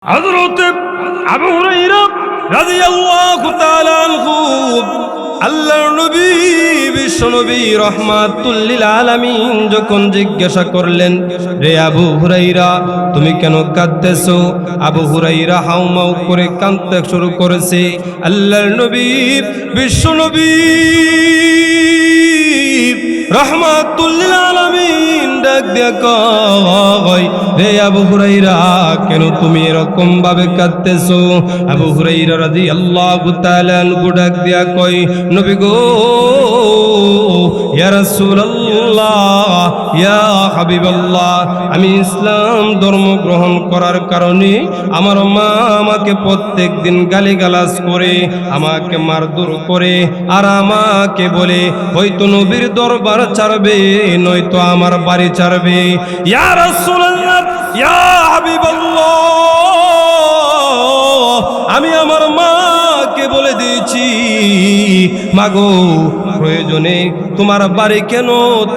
হযরত আবু হুরায়রা রাদিয়াল্লাহু তাআলা আনহু আল্লাহর নবী বিশ্বনবী রাহমাতুল লিল আলামিন যখন জিজ্ঞাসা করলেন, রে আবু হুরায়রা তুমি কেন কাঁদতেছো? আবু হুরায়রা হাউমাউ করে কাঁদতে শুরু করেছে। আল্লাহর নবী বিশ্বনবী রাহমাতুল লিল আলামিন ডাক দিয়া কয়, রে আবু হুরায়রা কেন তুমি এরকম ভাবে কাঁদতেছো? আবু হুরায়রা রাদিয়াল্লাহু তাআলা আনহু ডাক দিয়া কয়, নবী গো, ইয়া রাসূলুল্লাহ, ইয়া হাবিবাল্লাহ, আমি ইসলাম ধর্ম গ্রহণ করার কারণে আমার মা আমাকে প্রত্যেকদিন গালিগালাজ করে, আমাকে মারধর করে, আর আমাকে বলে হয়তো নবীর দরবার ছাড়বে, নয়তো আমার বাড়ি ছাড়বে। ইয়া রাসূলুল্লাহ, ইয়া হাবিবাল্লাহ, আমি আমার মাকে বলে দিয়েছি, মাগো প্রয়োজনে তোমার বাড়ি কেন,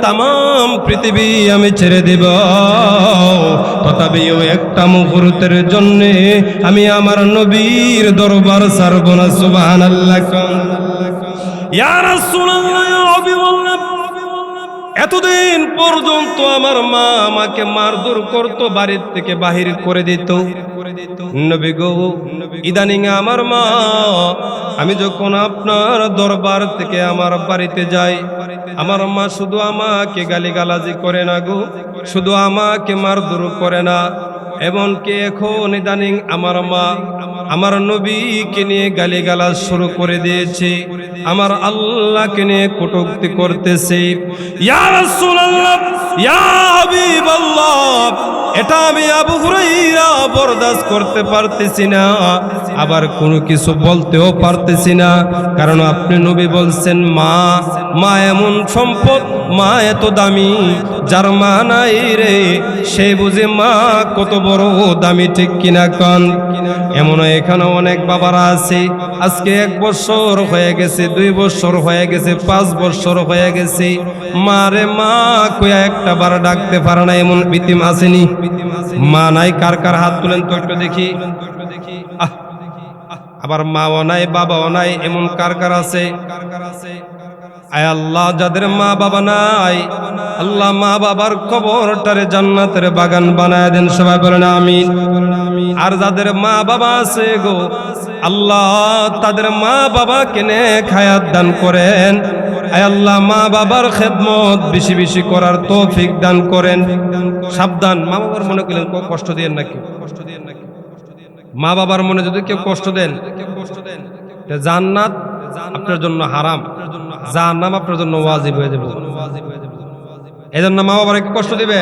তামাম পৃথিবী আমি ছেড়ে দেব, তথাপিও একটা মুহূর্তের জন্য আমি আমার নবীর দরবার ছাড়ব না। সুবহানাল্লাহ। ইয়া রাসূলুল্লাহ, ইয়া হাবিবাল্লাহ, এতদিন পর্যন্ত আমার মা আমাকে মারধর করত, বাড়ির থেকে বাহির করে দিত। নবী গো, ইদানিং আমার মা, আমি যখন আপনার দরবার থেকে আমার বাড়িতে যাই, আমার মা শুধু আমাকে গালিগালাজি করে না গো, শুধু আমাকে মারধর করে না, এমনকি এখন ইদানিং আমার মা আমার নবীকে নিয়ে গালিগালাজ শুরু করে দিয়েছে, আমার আল্লাহকে নিয়ে কটূক্তি করতেছে। ইয়া রাসূলুল্লাহ, ইয়া হাবিবাল্লাহ, এটা আমি আবু হুরায়রা বরদাস্ত করতে পারতেছি না, আবার কোনো কিছু বলতেও পারতেছি না, কারণ আপনি নবী বলছেন মা, মা এমন সম্পদ, মা এত দামি, যার মা নাই রে সে বুঝে মা কত বড় দামি, ঠিক কিনা কন? এমন এখানে অনেক বাবারা আছে, আজকে 1 বছর হয়ে গেছে, 2 বছর হয়ে গেছে, 5 বছর হয়ে গেছে, মারে মা কয়া একটা বার ডাকতে পারে না, এমন বিতিম আসেনি? মা নাই কার কার হাত তুলেন তো একটু দেখি। আবার মাও নাই, বাবাও নাই, এমন কার কার আছে? আয় আল্লাহ, যাদের মা বাবা নাই, আল্লাহ মা বাবার কবরটারে জান্নাতের বাগান বানায় দেন, সবাই বলেন আমিন। আর যাদের মা বাবা আছে গো, আল্লাহ তাদের মা বাবাকে নেক হায়াত দান করেন। আয় আল্লাহ, মা বাবার খেদমত বেশি বেশি করার তৌফিক দান করেন। সাবধান, মা বাবার মনে করলেন কষ্ট দিয়েন নাকি? মা বাবার মনে যদি কেউ কষ্ট দেন, জান্নাত আপনার জন্য হারাম, জাহান্নাম আপনার জন্য ওয়াজিব হয়ে যাবে। এজন্য মা বাবার একটু কষ্ট দিবে।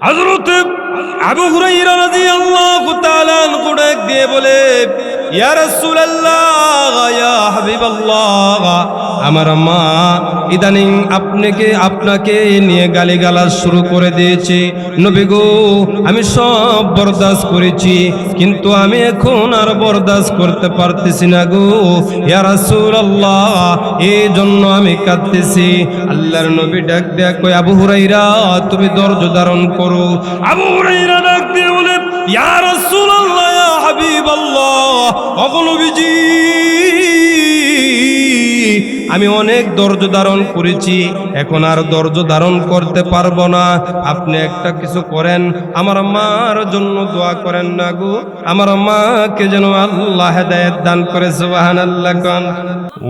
হযরত আবু হুরায়রা রাদিয়াল্লাহু তাআলা আনহু ডাক দিয়ে বলে, ইয়া রাসূলুল্লাহ, ইয়া হাবিবাল্লাহ, আমার মা ইদানিং আপনাকে নিয়ে গালিগালাজ শুরু করে দিয়েছে। নবী গো, আমি সব বরদাস্ত করেছি, কিন্তু আমি এখন আর বরদাস্ত করতে পারতেছি না গো ইয়া রাসূলুল্লাহ, এই জন্য আমি কাঁদতেছি। আল্লাহর নবী ডাক দেয়া কই, আবু হুরায়রা তুমি ধৈর্য ধারণ করো। আবু হুরায়রা ডাক দিয়ে বলে, ইয়া রাসূলুল্লাহ, ইয়া হাবিবাল্লাহ, ওগো নবীজি, আমি অনেক ধৈর্য ধারণ করেছি, এখন আর ধৈর্য ধারণ করতে পারবো না, আপনি একটা কিছু করেন, আমার মার জন্য দোয়া করেন না গো, আমার মাকে যেন আল্লাহ হেদায়েত দান করে। সুবহানাল্লাহ। কান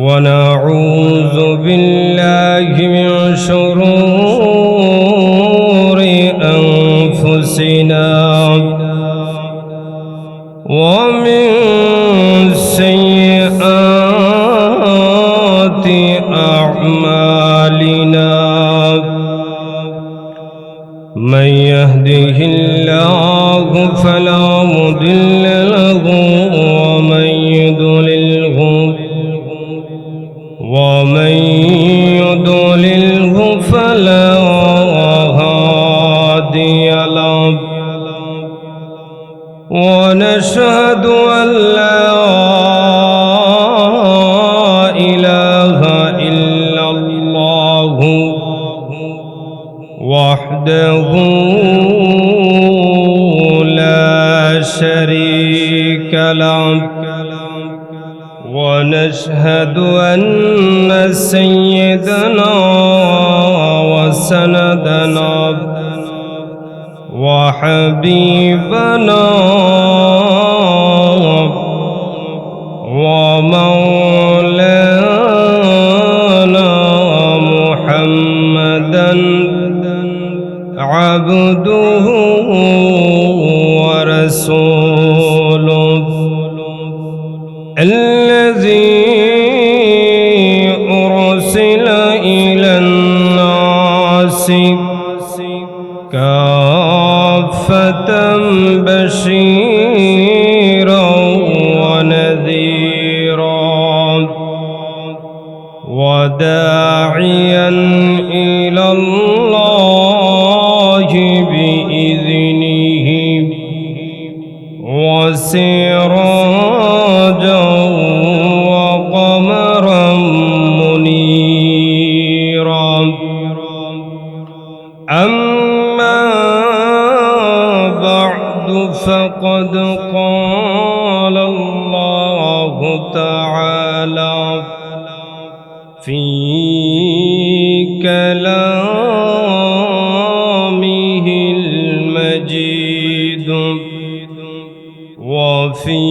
ওয়া নাউযু বিল্লাহি মিন শুরুরি আনফুসিনা ওয়া মিন সাইয়্যাতি أعمالنا من يهده الله فلا مضل له ومن يضلله فلا هادي له ونشهد أن لا وحده لا شريك له ونشهد أن سيدنا وسندنا وحبيبنا ومولانا محمدا عبده ورسوله الذي أرسل إلى الناس كافة بشيرا ونذيرا وداعيا إلى الله بإذنه وسراجا وقمرا منيرا أما بعد فقد قال الله تعالى في كلامه المجيد وفي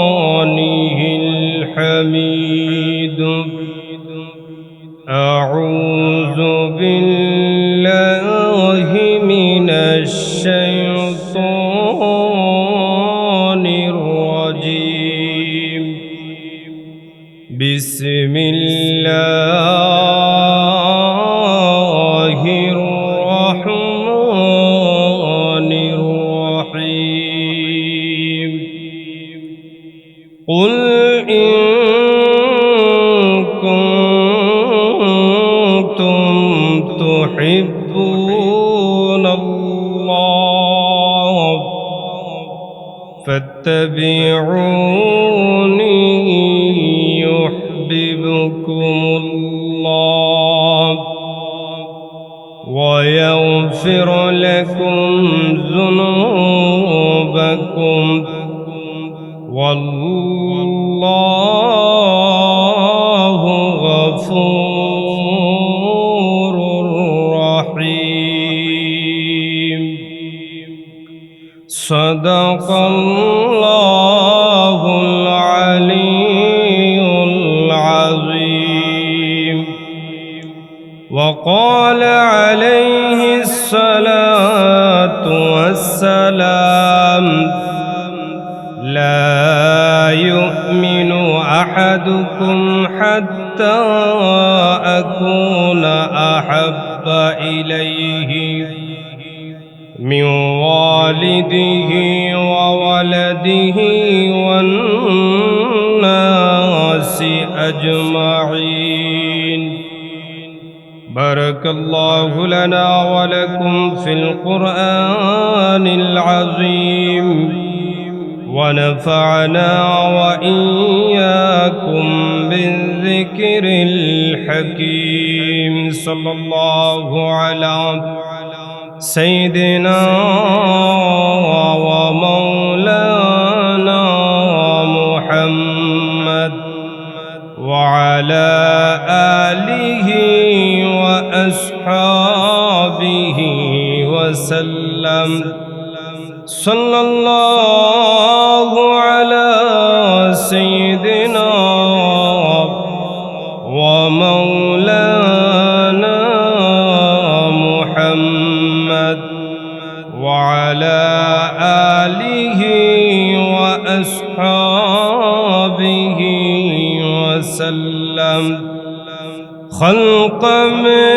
فرقانه الحميد أعوذ بالله من الشيطان الرجيم بسم الله الرحمن الرحيم قل إن كنتم تحبون الله فاتبعوني يحببكم الله ويغفر لكم ذنوبكم والله غفور رحيم صدق الله العلي العظيم وقال عليه الصلاة والسلام لا يؤمن أحدكم حتى أكون أحب إليه من والده وولده والناس أجمعين. بارك الله لنا ولكم في القرآن العظيم ونفعنا وإياكم بالذكر الحكيم. صلى الله على سيدنا ومولانا محمد وعلى آله وأصحابه وسلم. صلى الله على سيدنا ومولانا محمد وعلى آله وأصحابه وسلم. خلق میں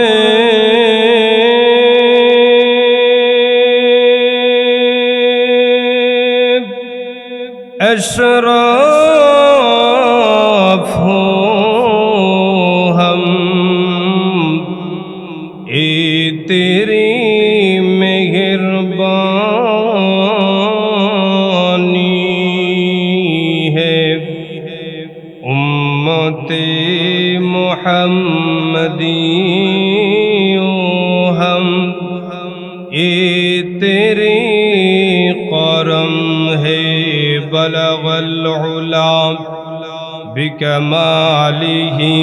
اشراف ہو ہم اے تیری مہربانی ہے. امت محمدی ہم ये तेरे करम है बलगल उला बिकमालिही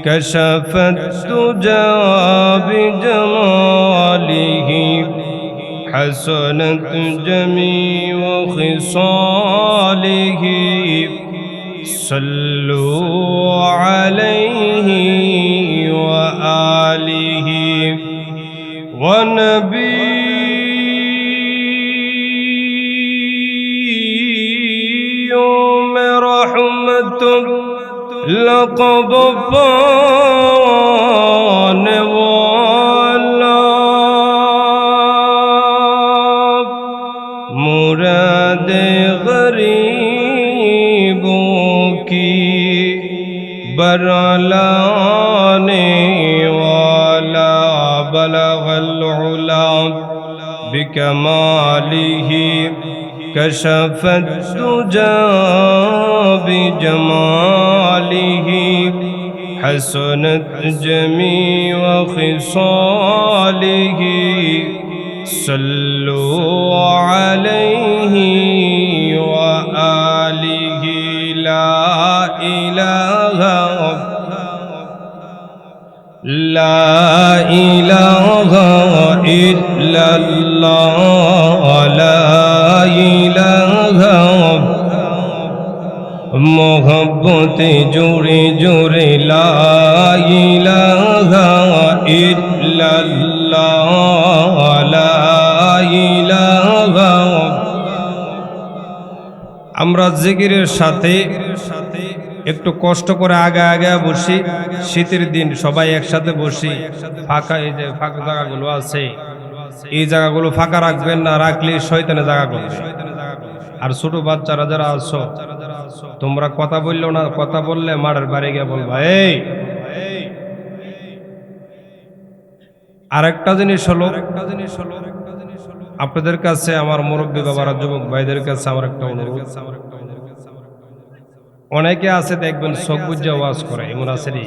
कशफत तुजा बिजमालिही हसनत जमी व खिसालिही सल्लु अलैहि व आलिही व नबियों में रहमत लक़ब पाने वाला मुराद गरीबों की बरलाने वाला बलगल उला बिकमालिही कशफत तुजा बिजमालिही हसनत जमी व खिसालिही सल्लु अलैहि व आलिही ला इलाहा इल्लल्लाह ला इलाहा मोहब्बत जोरे जोरे ला इलाहा इल्लल्लाह ला इलाहा। আমরা জিকিরের সাথে একটু কষ্ট করে আগে আগে বসি, শীতের দিন সবাই একসাথে বসি, ফাঁকা এই যে ফাঁকা জায়গাগুলো আছে এই জায়গাগুলো ফাঁকা রাখবেন না, রাখলে শয়তানে জায়গা করবে। আর ছোট বাচ্চারা যারা আছো তোমরা কথা বললো না, কথা বললে মাঠের বাড়ি গিয়ে বলবা এই। আরেকটা জিনিস হলো আপনাদের কাছে আমার মুরব্বী বাবারা, যুবক ভাইদের কাছে আমার একটা অনুরোধ, অনেকে আছে দেখবেন শোক বুঝা ওয়াজ করে, এমন আছে রে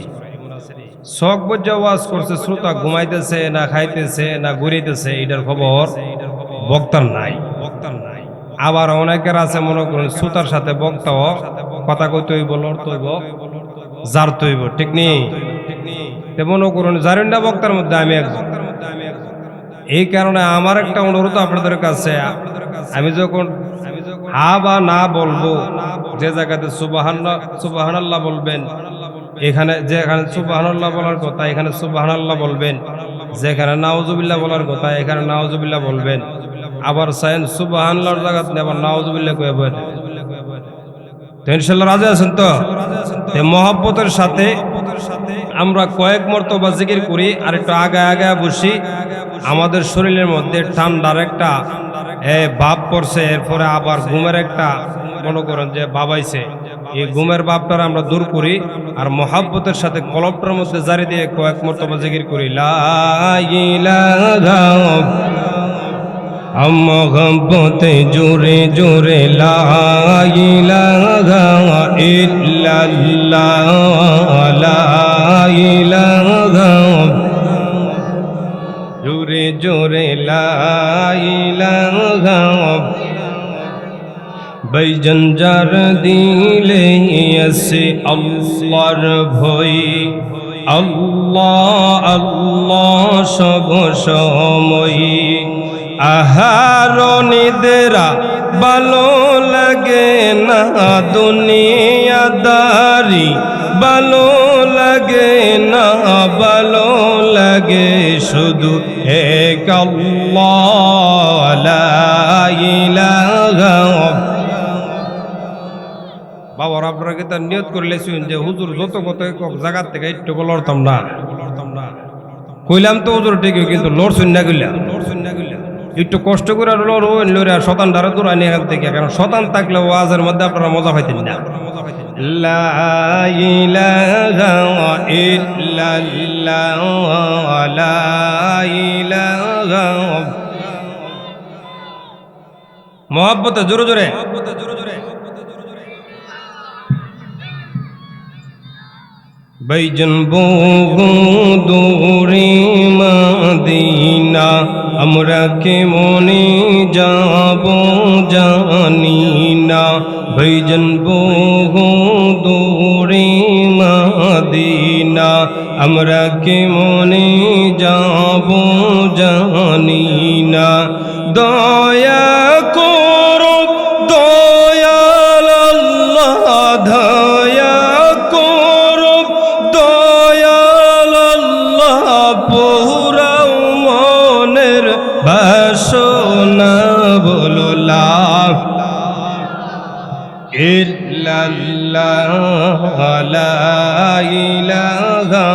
শোক বুঝা ওয়াজ করছে, শ্রোতা ঘুমাইতেছে না খাইতেছে না ঘুরাইতেছে, এটার খবর বক্তার নাই। আবার অনেকের আছে মনে করেন শ্রোতার সাথে বক্তাও কথা কইতে হইব, লড়তে হইব, জারতে হইব, ঠিক নেই? মনে করুন জারেন্ডা বক্তার মধ্যে আমি একজন। এই কারণে আমার একটা অনুরোধ আপনাদের কাছে, আমি যখন হা বা না বলবো, যে জায়গাতে সুবহানাল্লাহ বলবেন, এখানে যেখানে সুবহানাল্লাহ বলার কথা এখানে সুবহানাল্লাহ বলবেন, যেখানে নাউজুবিল্লাহ বলার কথা এখানে নাউজুবিল্লাহ বলবেন। আবার সাইন সুবহানাল্লাহর জায়গাতে আবার নাউজুবিল্লাহ কয়ে বলেন। তো ইনশাআল্লাহ রাজি আছেন তো? মহব্বতের সাথে আমরা কয়েক মর্তবা জিকির করি, আর একটু আগে আগে বসি। আমাদের শরীরের মধ্যে ঠান্ডার একটা ভাব পড়ছে, এরপরে আবার ঘুমের একটা মনে করেন যে ভাবাইছে, এই ঘুমের ভাবটা আমরা দূর করি, আর মহব্বতের সাথে কলবটার মধ্যে জারি দিয়ে কয়েক মর্তবা জিকির করি। লা ইলাহা মোহব্বতে জোরে জোরে লা ইলাহা ইল্লাল্লাহ লা ইলাহা জোরে জোরে লা ইলাহা। বাইজান যার দিলে আছে আল্লাহর ভয়, আল্লাহ আল্লাহ সব সময়। আহার নিদেরা ভালো লাগে না, দুনিয়াদারি ভালো লাগে না, ভালো লাগে শুধু এক আল্লাহ লা ইলাহা। বাবার আপনারা কি তার নিয়ত করে লেছেন যে হুজুর যত কত জায়গার থেকে একটু লড়তাম না, কইলাম তো হুজুর ঠিকই, কিন্তু লড়ছুন না গেলাম, একটু কষ্ট করে লড়ে আর শতান দ্বারা দূর আনি এখান থেকে, কারণ শতান থাকলে ওয়াজের মধ্যে আপনারা মজা পাইতেন না। লা ইলাহা ইল্লাল্লাহ লা ইলাহা। মহব্বতে জোরে জোরে বাইজন বহু দূরে মদিনা আমরা কেমনে যাব জানি না ভাইজান বহু দূরে মদিনা আমরা কেমনে যাব জানি না দয়া করো দয়াল আল্লাহ দয়া করো দয়াল আল্লাহ পুরাও মনের বাসনা বলো লা ইল্লাল্লাহ লা ইলাহা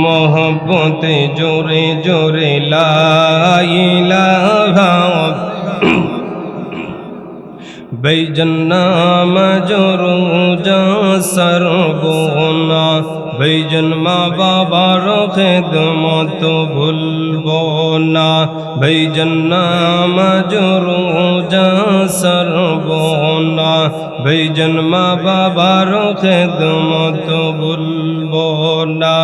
মোহব্বতে জোরে জোরে লা ইলাহা ভাইজান নামাজ রোজা সারবনা ভাইজান মা বাবার খেদমত ভুলবো না ভাইজান নামাজ রোজা সারবনা ভাইজান মা বাবার খেদমত ভুলবো না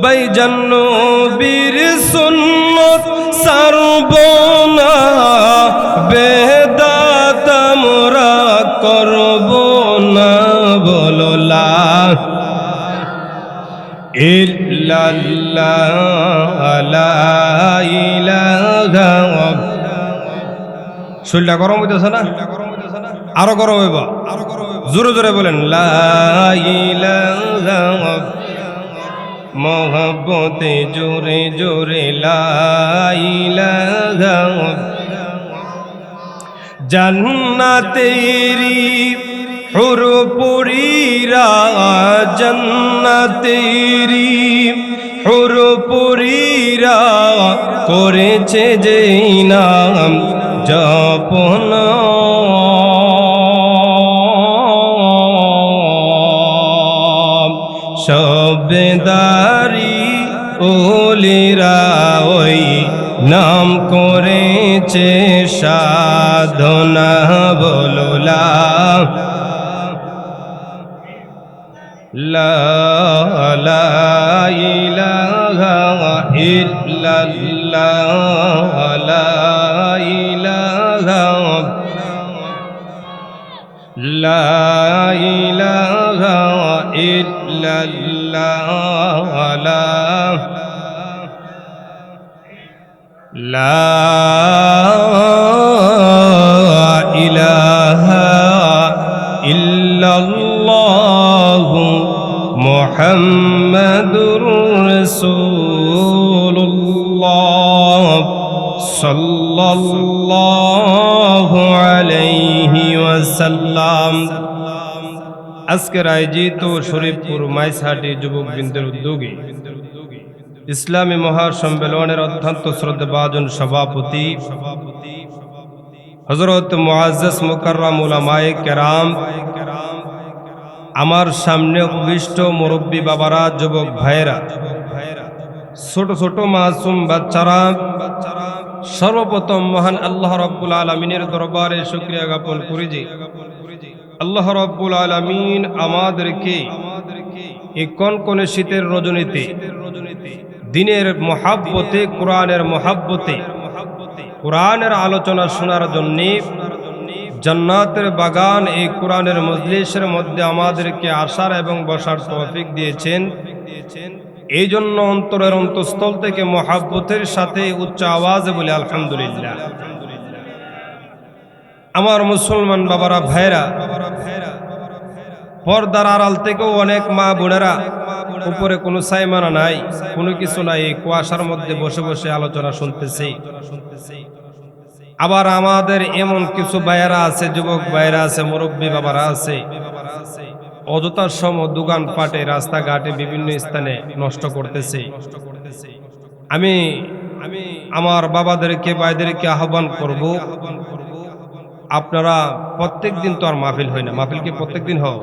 ভাইজান নবীর সুন্নত সারবনা বেদাত আমরা করব না বলো লা ইল্লাল্লাহ লা ইলাহা শরীরটা গরম হইতেছে না আরো গরম হইব জোরে জোরে বলেন লা ইলাহা মোহব্বতে জোরে জোরে লা ইলাহা জান্নাতেরি হুর পুরীরা জান্নাতেরি হুর পুরীরা করেছে যে নাম জপনা সবেদারি ওলিরা ওই নাম করেছে সাধনা বলো লা ইলাহা ইল্লাল্লাহ লা ইলাহা ইল্লাল্লাহ লা ইলাহা ইল্লাল্লাহ মুহাম্মাদুর রাসূলুল্লাহ সাল্লাল্লাহু আলাইহি ওয়াসাল্লাম। আজকের আয়োজিত শরীফপুর মাইজহাটি যুবকবৃন্দের উদ্যোগে ইসলামী মহাসম্মেলনের অত্যন্ত শ্রদ্ধাভাজন সভাপতি হযরত মুআজ্জাজ মুকাররম উলামায়ে কেরাম, আমার সামনে উপবিষ্ট মুরব্বী বাবারা, যুবক ভাইয়েরা, ছোট ছোট মাসুম বাচ্চারা, সর্বপ্রথম মহান আল্লাহ রাব্বুল আলামিনের দরবারে শুকরিয়া জ্ঞাপন করি যে আল্লাহ রাব্বুল আলামিন আমাদেরকে এই কনকনে শীতের রজনীতে দিনের মহাব্বতে, কোরআনের মহাব্বতে, কোরআনের আলোচনা শোনার জন্য জান্নাতের বাগান এই কোরআনের মজলিসের মধ্যে আমাদেরকে আসার এবং বসার তৌফিক দিয়েছেন। এই জন্য অন্তরের অন্তঃস্থল থেকে মহাব্বতের সাথে উচ্চ আওয়াজে বলি আলহামদুলিল্লাহ। আমার মুসলমান বাবারা, ভাইরা, পর্দার আড়াল থেকেও অনেক মা বোনেরা, উপরে কোনো সাইমানা নাই, কোনো কিছু নাই, এই কুয়াশার মধ্যে বসে বসে আলোচনা শুনতেছে। আবার আমাদের এমন কিছু ভাইয়েরা আছে, যুবক ভাইয়েরা আছে, মুরব্বী বাবারা আছে, অযথার সময় দোকান পাটে, রাস্তাঘাটে, বিভিন্ন স্থানে নষ্ট করতেছে। আমি আমার বাবাদেরকে, ভাইদেরকে আহ্বান করব, আপনারা প্রত্যেক দিন তো আর মাহফিল হয় না, মাহফিল কি প্রত্যেক দিন হয়?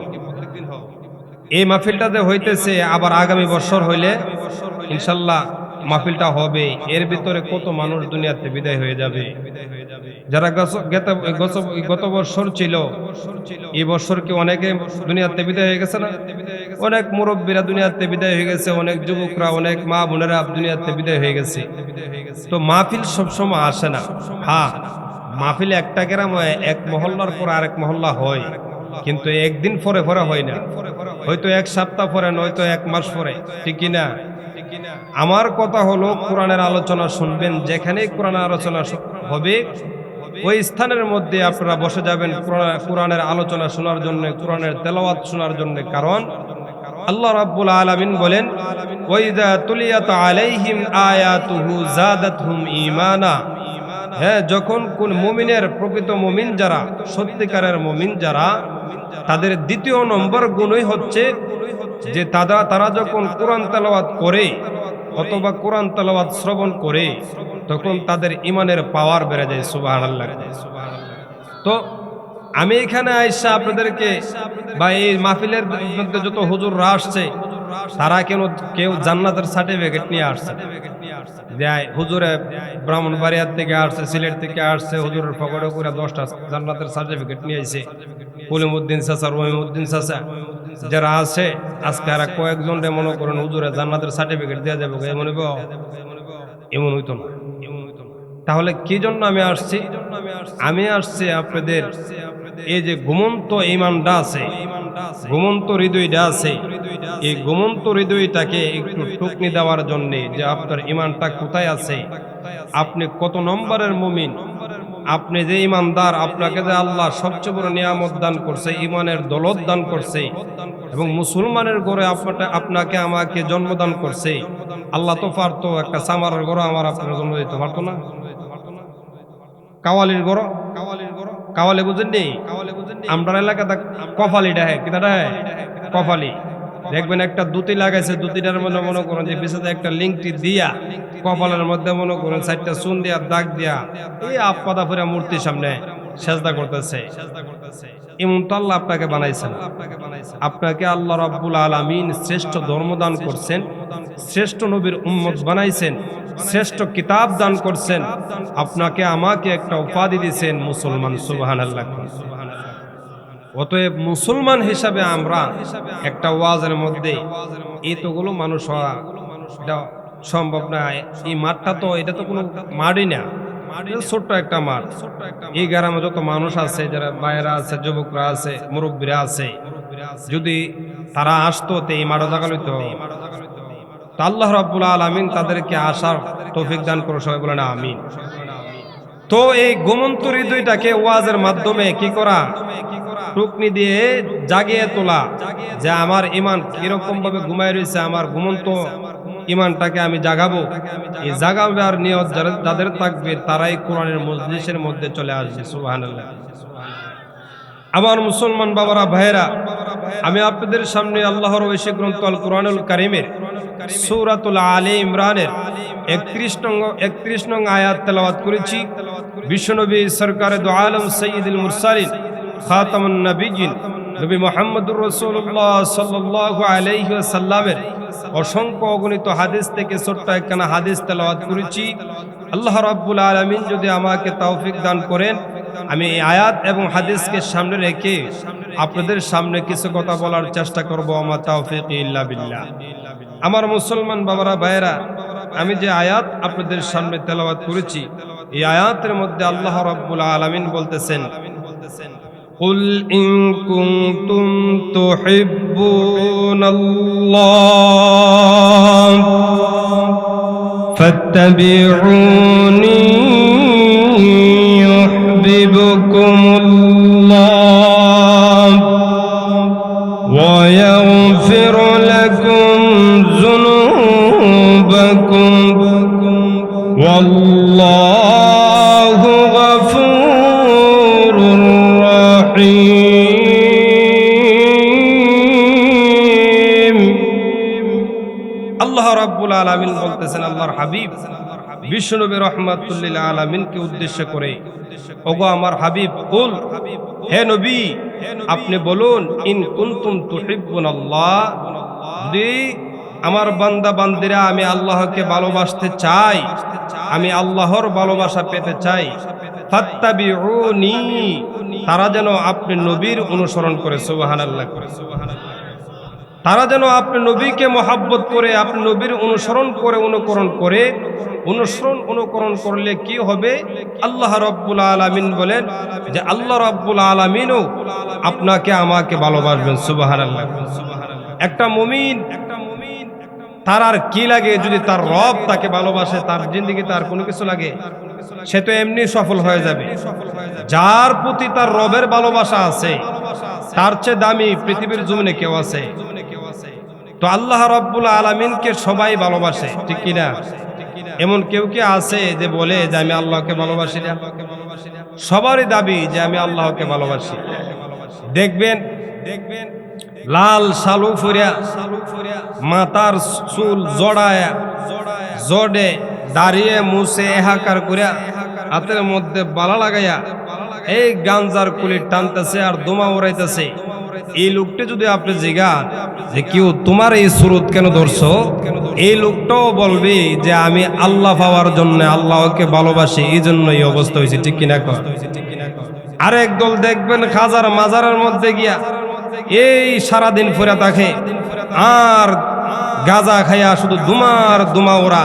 এই মাহফিলটাতে হইতেছে, আবার আগামী বছর হইলে ইনশাল্লাহ মাহফিলটা হবে। এর ভিতরে কত মানুষ দুনিয়াতে বিদায় হয়ে যাবে। যারা গত বছর ছিল, এই বছর কি অনেকে দুনিয়াতে বিদায় হয়ে গেছে না? অনেক মুরব্বীরা দুনিয়াতে বিদায় হয়ে গেছে, অনেক যুবকরা, অনেক মা বোনেরা দুনিয়াতে বিদায় হয়ে গেছে। তো মাহফিল সবসময় আসে না। হ্যাঁ, মাহফিল একটা গ্রাম এক মহল্লার পর আরেক মহল্লা হয়, কিন্তু একদিন পরে পরে হয় না, হয়তো এক সপ্তাহ পরে, নয়তো এক মাস পরে, ঠিক কিনা? আমার কথা হলো, কোরআনের আলোচনা শুনবেন, যেখানেই কোরআনের আলোচনা হবে ওই স্থানের মধ্যে আপনারা বসে যাবেন কোরআনের আলোচনা শোনার জন্য, কোরআনের তেলাওয়াত শোনার জন্য। কারণ আল্লাহ রাব্বুল আলামিন বলেন, ওয়াইদা তুলিয়াত আলাইহিম আয়াতুহু যাদাতহুম ঈমানা। হ্যাঁ, যখন কোন মুমিনের, প্রকৃত মুমিন যারা, সত্যিকারের মুমিন যারা, তাদের দ্বিতীয় নম্বর গুণই হচ্ছে যে তারা যখন কোরআন তেলাওয়াত করে অথবা কোরআন তেলাওয়াত শ্রবণ করে, তখন তাদের ইমানের পাওয়ার বেড়ে যায়। সুবহানাল্লাহ। তো আমি এখানে আইসা আপনাদেরকে, বা এই মাহফিলের মধ্যে যত হুজুররা আসছে, তারা কেউ জান্নাতের সার্টিফিকেট নিয়ে আসছে। হুজুরে ব্রাহ্মণবাড়িয়ার থেকে আসছে, সিলেট থেকে আসছে, হুজুরের পকেটে করে 10টা জান্নাতের সার্টিফিকেট নিয়ে আইছে। কলিমউদ্দিন চাচা, রহিমউদ্দিন চাচা যারা আছে, আজকে আর কয়েকজন মনে করেন হুজুরে জান্নাতের সার্টিফিকেট দেওয়া যাবে, এমন হইতো না। তাহলে কি জন্য আমি আসছি? আমি আসছি আপনাদের এই যে ঘুমন্ত ঈমানটা আছে, ঘুমন্ত হৃদয়টা আছে, এই ঘুমন্ত হৃদয়টাকে একটু টুকনি দেওয়ার জন্য, যে আপনার ঈমানটা কোথায় আছে, আপনি কত নম্বরের মুমিন, আপনি যে ঈমানদার, আপনাকে যে আল্লাহ সবচেয়ে বড় নিয়ামত দান করছে, ঈমানের দৌলত দান করছে, এবং মুসলমানের ঘরে আপনাকে আমাকে জন্মদান করছে। আল্লাহ তো পারতো একটা সামারের ঘরে আমার আপনার জন্ম দিতে পারতো না? কাওয়ালির ঘর, কাওয়ালি বুঝেননি? আমরা এলাকাতে কফালি ডাহে, কিনা ডাহে? কফালি। দেখবেন একটা দুতি লাগাইছে, দুতিটার মধ্যে মনে করেন যে পিছনে একটা লিঙ্কটি দিয়া, কপালের মধ্যে মনে করেন 4টা চুন দিয়া দাগ দিয়া, এই আপাদা ফুরা মূর্তির সামনে সেজদা করতেছে। এমন তো আল্লাহ আপনাকে বানাইছেন। আপনাকে আল্লাহ রাব্বুল আলামিন শ্রেষ্ঠ ধর্ম দান করছেন, শ্রেষ্ঠ নবীর উম্মত বানাইছেন, শ্রেষ্ঠ কিতাব দান করছেন, আপনাকে আমাকে একটা উপাধি দিয়েছেন মুসলমান। সুবহানাল্লাহ। অতএব মুসলমান হিসাবে আমরা একটা ওয়াজের মধ্যে এতগুলো মানুষ হওয়া এটা সম্ভব না। এই মাঠটা তো, এটা তো কোনো মাঠই না, ছোট্ট একটা মাঠ। এই গ্রামে যত মানুষ আছে, যারা ভাইয়েরা আছে, যুবকরা আছে, মুরব্বীরা আছে, যদি তারা আসতো তো এই মাঠে জায়গা লইতো। তো আল্লাহ রাব্বুল আলামিন তাদেরকে আসার তৌফিক দান করো, সবাই বলেন আমিন। তো এই ঘুমন্ত হৃদয়টাকে ওয়াজের মাধ্যমে কি করা? টুকনি দিয়ে জাগিয়ে তোলা, যে আমার ঈমান কিরকম ভাবে ঘুমায় রয়েছে, আমার ঘুমন্ত ঈমানটাকে আমি জাগাবো। এই জাগাবার নিয়ত যাদের থাকবে, তারাই কোরআনের মজলিসের মধ্যে চলে আসবে। সুবহানাল্লাহ। আমার মুসলমান বাবারা, ভাইয়েরা, আমি আপনাদের সামনে আল্লাহর ঐশী গ্রন্থ আল কুরআনুল কারীমের সূরাতুল আলে ইমরানের 31 নং আয়াত তেলাওয়াত করেছি। বিশ্বনবী সরকারে দু আলম সাইয়্যিদুল মুরসালিন খাতামুন নবিয়্যিন নবী মুহাম্মদুর রাসূলুল্লাহ সাল্লাল্লাহু আলাইহি ওয়াসাল্লামের অসংখ্য অগণিত হাদিস থেকে ছোট্ট একখানা হাদিস তেলাওয়াত করেছি। আল্লাহ রাব্বুল আলামিন যদি আমাকে তৌফিক দান করেন, আমি এই আয়াত এবং হাদিসকে সামনে রেখে আপনাদের সামনে কিছু কথা বলার চেষ্টা করব। আমার তৌফিক ইল্লা বিল্লাহ। আমার মুসলমান বাবারা, ভাইয়েরা, আমি যে আয়াত আপনাদের সামনে তেলাওয়াত করেছি, এই আয়াতের মধ্যে আল্লাহ রাব্বুল আলামিন বলতেছেন, কুল ইন কুনতুম তুহিব্বুনাল্লাহ ফাত্তাবিউনি ইউহিব্বুকুমুল্লাহ ওয়া ইয়াগফির লাকুম যুনুবাকুম ওয়াল্লাহু গফুরুর রহিম। আল্লাহ রাব্বুল আলামিন বলতেছেন, আল্লাহর হাবিব বিশ্বনবী রাহমাতুল লিল আলামিনকে উদ্দেশ্য করে, ওগো আমার হাবিব, কুল, হে নবী, আপনি বলুন, ইন কুনতুম তুহিব্বুনাল্লাহ, যদি আমার বান্দা বান্দিরা আমি আল্লাহকে ভালোবাসতে চাই, আমি আল্লাহর ভালোবাসা পেতে চাই, ফাত্তাবিউনি, তারা যেন আপনি নবীর অনুসরণ করে, সুবহানাল্লাহ করে। তারা যেন আপনি নবীকে মহাব্বত করে, আপনি নবীর অনুসরণ করে, অনুকরণ করলে কি হবে? আল্লাহ রাব্বুল আলামিন বলেন যে আল্লাহ রাব্বুল আলামিনও আপনাকে আমাকে ভালোবাসবেন, সুবহানাল্লাহ। একটা মুমিন তার আর কি লাগে? যদি তার রব তাকে ভালোবাসে, তার জিন্দেগিতে আর কোনো কিছু লাগে? সে তো এমনি সফল হয়ে যাবে। যার প্রতি তার রবের ভালোবাসা আছে, তার চেয়ে দামি পৃথিবীর জমিনে কেউ আছে? তো আল্লাহ রাব্বুল আলামিনকে সবাই ভালোবাসে, ঠিক কিনা? এমন কেউ কি আছে যে বলে যে আমি আল্লাহকে ভালোবাসি না? সবারই দাবি যে আমি আল্লাহকে ভালোবাসি। দেখবেন লাল শালু ফুরিয়া, মাথার চুল জড়ে দাঁড়িয়ে মুছে এহাকার করিয়া, হাতের মধ্যে বালা লাগাইয়া এই গাঞ্জার কুলি টানতেছে আর দোমা উড়াইতেছে। এই লোকটা যদি আপনি জিজ্ঞান যে কেউ তোমার এই সুরত কেন ধরছো, এই লোকটাও বলবে যে আমি আল্লাহ পাওয়ার জন্য, আল্লাহকে ভালোবাসি, এই জন্য এই অবস্থা হয়েছে, ঠিক কিনা কর? আরেক দল দেখবেন খাজার মাজারের মধ্যে গিয়া এই সারাদিন ফুরা থাকে আর গাজা খাইয়া শুধু দুমা ওরা।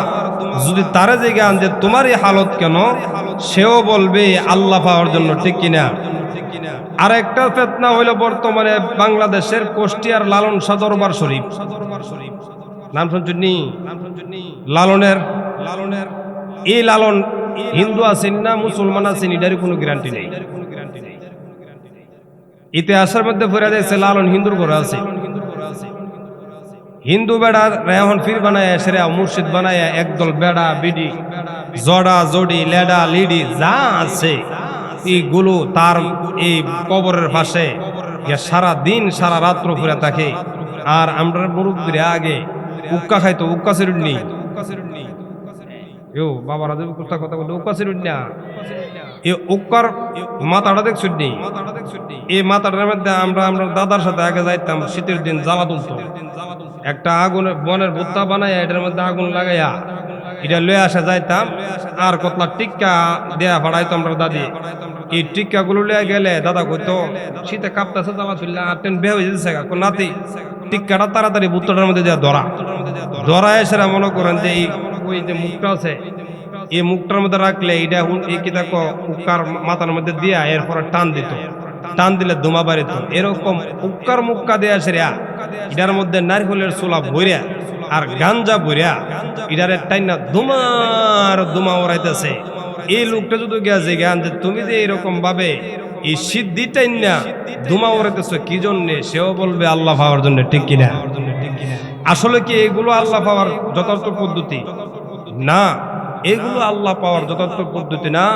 যদি তারা জিজ্ঞান যে তোমার এই হালত কেন, সেও বলবে আল্লাহ পাওয়ার জন্য, ঠিক কিনা? আরেকটা ফিতনা হইল বর্তমানে বাংলাদেশের কুষ্টিয়ার লালন শাহ দরবার শরীফ। নাম শুনছেন নি? লালনের এই লালন হিন্দু আছেন না মুসলমান আছেন এটারই কোনো গ্যারান্টি নেই। ইতিহাসের মধ্যে পড়ে যাচ্ছে লালন হিন্দুর ঘরে আছে। হিন্দু বেড়া রেহন ফির বানায়, সেরা মুর্শিদ বানায়, একদল বেড়া বিডি জড়া জড়ি লেডা লিডি যা আছে এইগুলো তার এই কবরের পাশে সারা দিন সারা রাত্র ঘুরে থাকে। আর আমরা মুরব্বীরা আগে উক্কা খাইতো, উক্কা সিরুট নেই বাবারা কথা বলতো, উক্কা সিরুট না, এই উক্কার মাথাটা দেখছুট নেই। এই মাথাটার মধ্যে আমরা দাদার সাথে আগে যাইতাম, শীতের দিন জ্বালা তুলতো। একটা আগুন বনের ভুত্তা বানাইয়া এটার মধ্যে আগুন লাগাইয়া এটা লয়ে আসা যাইতাম, আর কতলা টিক্কা দেয়া ফাড়াইতো আমরা দাদি। এই টিক্কা গুলো লয়ে গেলে দাদা কইতো শীতে কাঁপতেছে, জ্বালা তুললে আর টেন বেয়ে হয়ে যেতেছে, নাতি টিক্কাটা তাড়াতাড়ি ভুত্তাটার মধ্যে দেওয়া ধরা এসে মনে করেন যে ওই যে মুখটা আছে, এই মুখটার মধ্যে রাখলে এটা এই কি দেখো উক্কার মাথার মধ্যে দিয়া এরপরে টান দিলে ধোঁয়া বাড়িত। এরকম উক্কার মুক্কা দেয়া সেরা এটার মধ্যে নারকেলের ছোলা ভরিয়া আর গাঞ্জা ভরিয়া এটার টাইনা ধোঁয়া ওড়াইতেছে। এই লোকটা যদি গেছে জ্ঞান যে তুমি যে এরকম ভাবে এই সিদ্ধি টাইনা ধোঁয়া ওড়াইতেছো কি জন্যে, সেও বলবে আল্লাহ পাওয়ার জন্য, ঠিক কিনা? আসলে কি এগুলো আল্লাহ পাওয়ার যথার্থ পদ্ধতি না? এগুলো আল্লাহ পাওয়ার যথার্থ পদ্ধতি না।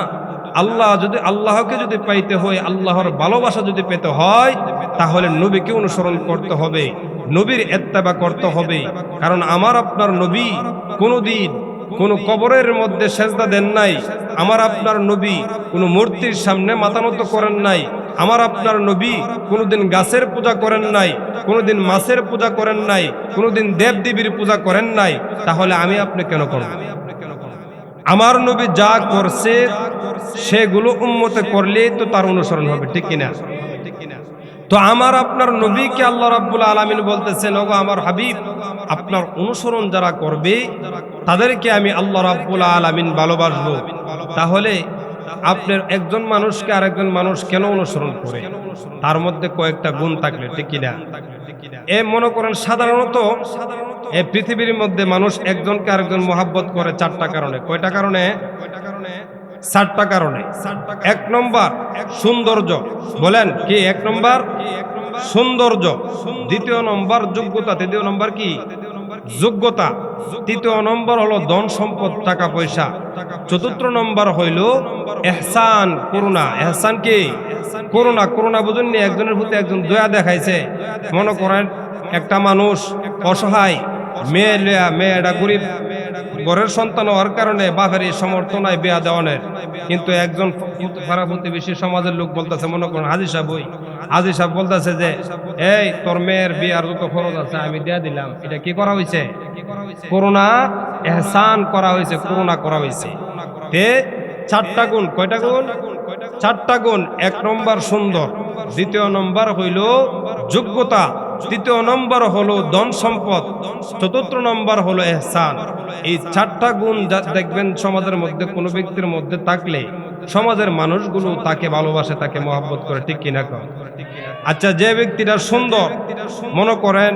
আল্লাহকে যদি পাইতে হয়, আল্লাহর ভালোবাসা যদি পেতে হয়, তাহলে নবীকে অনুসরণ করতে হবে, নবীর ইত্তেবা করতে হবে। কারণ আমার আপনার নবী কোনোদিন কোনো কবরের মধ্যে সেজদা দেন নাই, আমার আপনার নবী কোনো মূর্তির সামনে মাথা নত করেন নাই, আমার আপনার নবী কোনোদিন গাছের পূজা করেন নাই, কোনোদিন মাছের পূজা করেন নাই, কোনোদিন দেবদেবীর পূজা করেন নাই। তাহলে আমি আপনি কেন করব? আমার নবী যা করছে সেগুলো উম্মতে করলেই তো তার অনুসরণ হবে, ঠিক কিনা? তো আমার আপনার নবীকে আল্লাহ রাব্বুল আলামিন বলতেছেন, ওগো আমার হাবিব, আপনার অনুসরণ যারা করবে তাদেরকে আমি আল্লাহ রাব্বুল আলামিন ভালোবাসবো। তাহলে আপনার একজন মানুষকে আরেকজন মানুষ কেন অনুসরণ করে? তার মধ্যে কয়েকটা গুণ থাকলে, ঠিক কিনা? মনে করেন সাধারণত এই পৃথিবীর মধ্যে মানুষ একজনকে আরেকজন মহাব্বত করে চারটা কারণে। কয়টা কারণে? চারটা কারণে। এক নম্বর সৌন্দর্য। বলেন কি? এক নম্বর সৌন্দর্য, দ্বিতীয় নম্বর যোগ্যতা, তৃতীয় নম্বর কি? যোগ্যতা, তৃতীয় নম্বর হলো ধন সম্পদ টাকা পয়সা, চতুর্থ নম্বর হইল ইহসান করুণা। ইহসান কি? করুণা। করুণা বুঝুননি? একজনের প্রতি একজন দয়া দেখাইছে। মনে করেন একটা মানুষ অসহায়, মেয়েটা গরিব ঘরের সন্তান হওয়ার কারণে বাপের এই সমর্থ নাই বিয়া দেওয়ানের, কিন্তু একজন পাড়া প্রতিবেশী সমাজের লোক বলতেছে, মনে করেন হাজি সাহেব বলতেছে যে এই তোর মেয়ের বিয়ার যত খরচ আছে আমি দিয়া দিলাম। এটা কি করা হয়েছে? করুণা, ইহসান করা হয়েছে, করুণা করা হয়েছে। তে চারটা গুণ। কয়টা গুণ? চারটা গুণ। 1 নম্বর সুন্দর, 2 নম্বর হইল যোগ্যতা, 3 নম্বর হলো ধন সম্পদ, 4 নম্বর হলো ইহসান। এই 4টা গুণ দেখবেন সমাজের মধ্যে কোনো ব্যক্তির মধ্যে থাকলে সমাজের মানুষগুলো তাকে ভালোবাসে, তাকে মহব্বত করে, ঠিক কিনা কন? আচ্ছা, যে ব্যক্তিটা সুন্দর, মনে করেন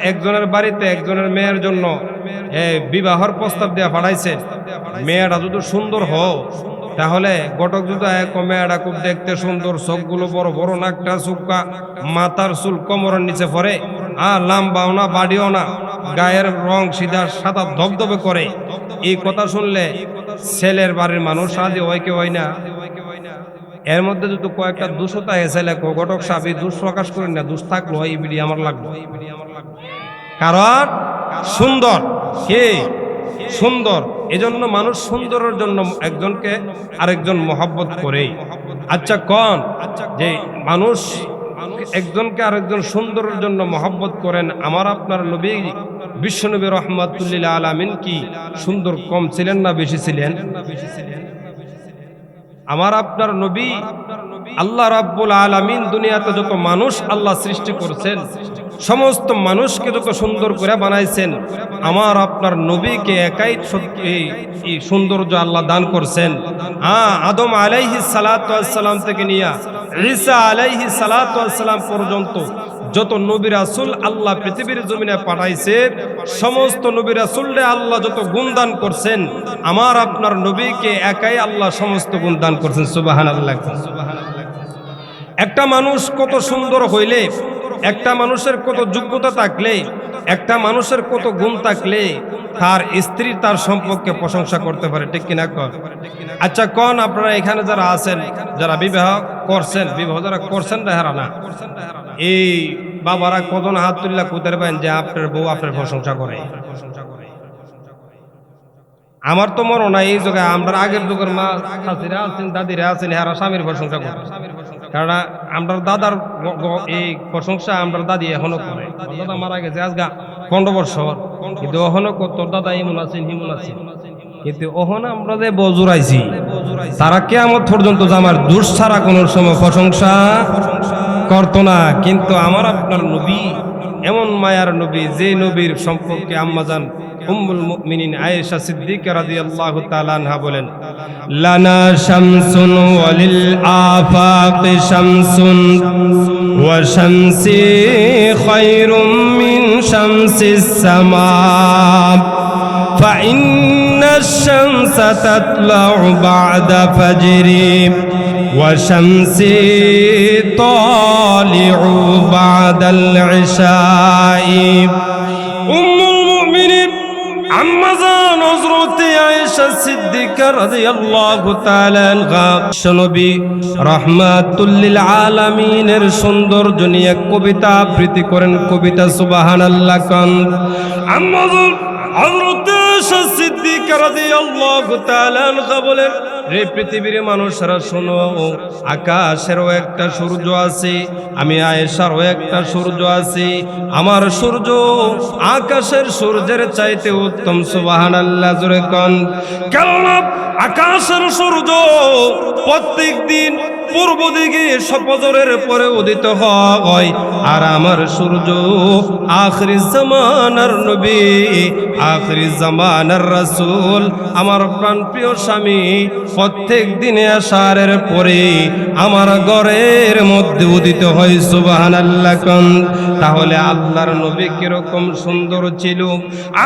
একজনের বাড়িতে একজনের মেয়ের জন্য বিবাহর প্রস্তাব দেওয়া পাঠাইছে, মেয়েটা যদি সুন্দর হও তাহলে ঘটক যদি মেয়েটা খুব দেখতে সুন্দর, চোখগুলো বড় বড়, নাকটা চুক্কা, মাথার চুল কোমরের নিচে পড়ে, আর লাম্বাও না বাড়িও না, গায়ের রং সিধা সাদা ধবধবে করে, এই কথা শুনলে ছেলের বাড়ির মানুষ রাজি হয় কি হয় না? এর মধ্যে যদি কয়েকটা দুশোতা ছেলে ঘটক সাহেব দুষ প্রকাশ করেন না, দুষ থাকলো এই বিড়ি আমার লাগলো, কারণ সুন্দর, কে সুন্দর, এজন্য মানুষ সুন্দরের জন্য একজনকে আরেকজন মহব্বত করে। আচ্ছা কোন যে মানুষ একজনকে আরেকজন সুন্দরের জন্য মহব্বত করেন, আমার আপনার নবী বিশ্বনবী রহমাতুল্লিল আলামিন কি সুন্দর কম ছিলেন না বেশি ছিলেন? আমার আপনার নবী, আল্লাহ রাব্বুল আলামিন দুনিয়াতে যত মানুষ আল্লাহ সৃষ্টি করেছেন, সমস্ত মানুষকে যত সুন্দর করে বানাইছেন, আমার আপনার নবীকে একাই এই সৌন্দর্য আল্লাহ দান করছেন। আদম আলাইহিস সালাতু ওয়াস সালাম থেকে নিয়ে ঈসা আলাইহিস সালাতু ওয়াস সালাম পর্যন্ত যত নবী রাসূল আল্লাহ পৃথিবীর জমিনে পাঠাইছে, সমস্ত নবী রাসূলরে আল্লাহ যত গুণ দান করছেন, আমার আপনার নবীকে একাই আল্লাহ সমস্ত গুণ দান করছেন। সুবহানাল্লাহ। একটা মানুষ কত সুন্দর হইলে, একটা মানুষের কত যোগ্যতা থাকলে, একটা মানুষের কত গুণ থাকলে তার স্ত্রী তার সম্পর্কে প্রশংসা করতে পারে, ঠিক কিনা কন? আচ্ছা কোন আপনারা এখানে যারা আছেন, যারা বিবাহ করছেন, বিবাহ যারা করছেন তাহারা না, এই বাবারা কজন হাত তুললা কুতের পান যে আপনার বউ আপনার প্রশংসা করে? আমার তো মনে নাই এই যুগে, আমরা আগের যুগের মা চাচিরা আছেন, দাদিরা আছেন, হারা স্বামীর প্রশংসা করে। কারণ আমরা দাদার এই প্রশংসা আমরা দাদি এখনো করে। দাদা মারা গেছে আজগা 15 বছর, কিন্তু এখনো তোর দাদা এমন আছেন হিমন আছেন, কিন্তু ওখানে আমরা যে বজুরাইছি তারা কিয়ামত পর্যন্ত আমার দোষ ছাড়া কোনো সময় প্রশংসা করতো না। কিন্তু আমার আপনার নবী এমন মায়ার নবী, যে নবীর সম্পর্কে আম্মাজান উম্মুল মুমিনিন আয়েশা সিদ্দিকা রাদিয়াল্লাহু তাআলা আনহা বলেন, লানা শামসুন ওয়ালিল আফাকি শামসুন ওয়া শামসি খায়রুম মিন শামসিস সামা ফাইন্না আশ-শামসা তাতলাউ বা'দা ফাজরি ওয়া শামসি তালিউ বা'দাল ইশাই। উম্মুল মুমিনিন আম্মাজান হযরত আয়েশা সিদ্দিকা রাদিয়াল্লাহু তাআলা আনহা নবী রাহমাতুল লিল আলামিনের সৌন্দর্য নিয়ে কবিতা আবৃত্তি করেন, কবিতা সুবহানাল্লাহ কান। আম্মাজান হযরত আয়েশা সিদ্দিকা রাদিয়াল্লাহু তাআলা আনহা বলেন, রে পৃথিবীর মানুষরা শোনো, আকাশেরও একটা সূর্য আছে, আমি আয়েশারও একটা সূর্য আছে। আমার সূর্য আকাশের সূর্যের চাইতে উত্তম। সুবহানাল্লাহ জোরে কোন। কারণ আকাশের সূর্য প্রত্যেক দিন পূর্ব দিকে ফজরের পরে উদিত হয়, আর আমার সূর্য আখিরি জামানার নবী, আখিরি জামানার রাসূল, আমার প্রাণপ্রিয় স্বামী প্রত্যেক দিনে আশারের পরে আমার ঘরের মধ্যে উদিত হয়। সুবহানাল্লাহ কোন। তাহলে আল্লাহর নবী কিরকম সুন্দর ছিল?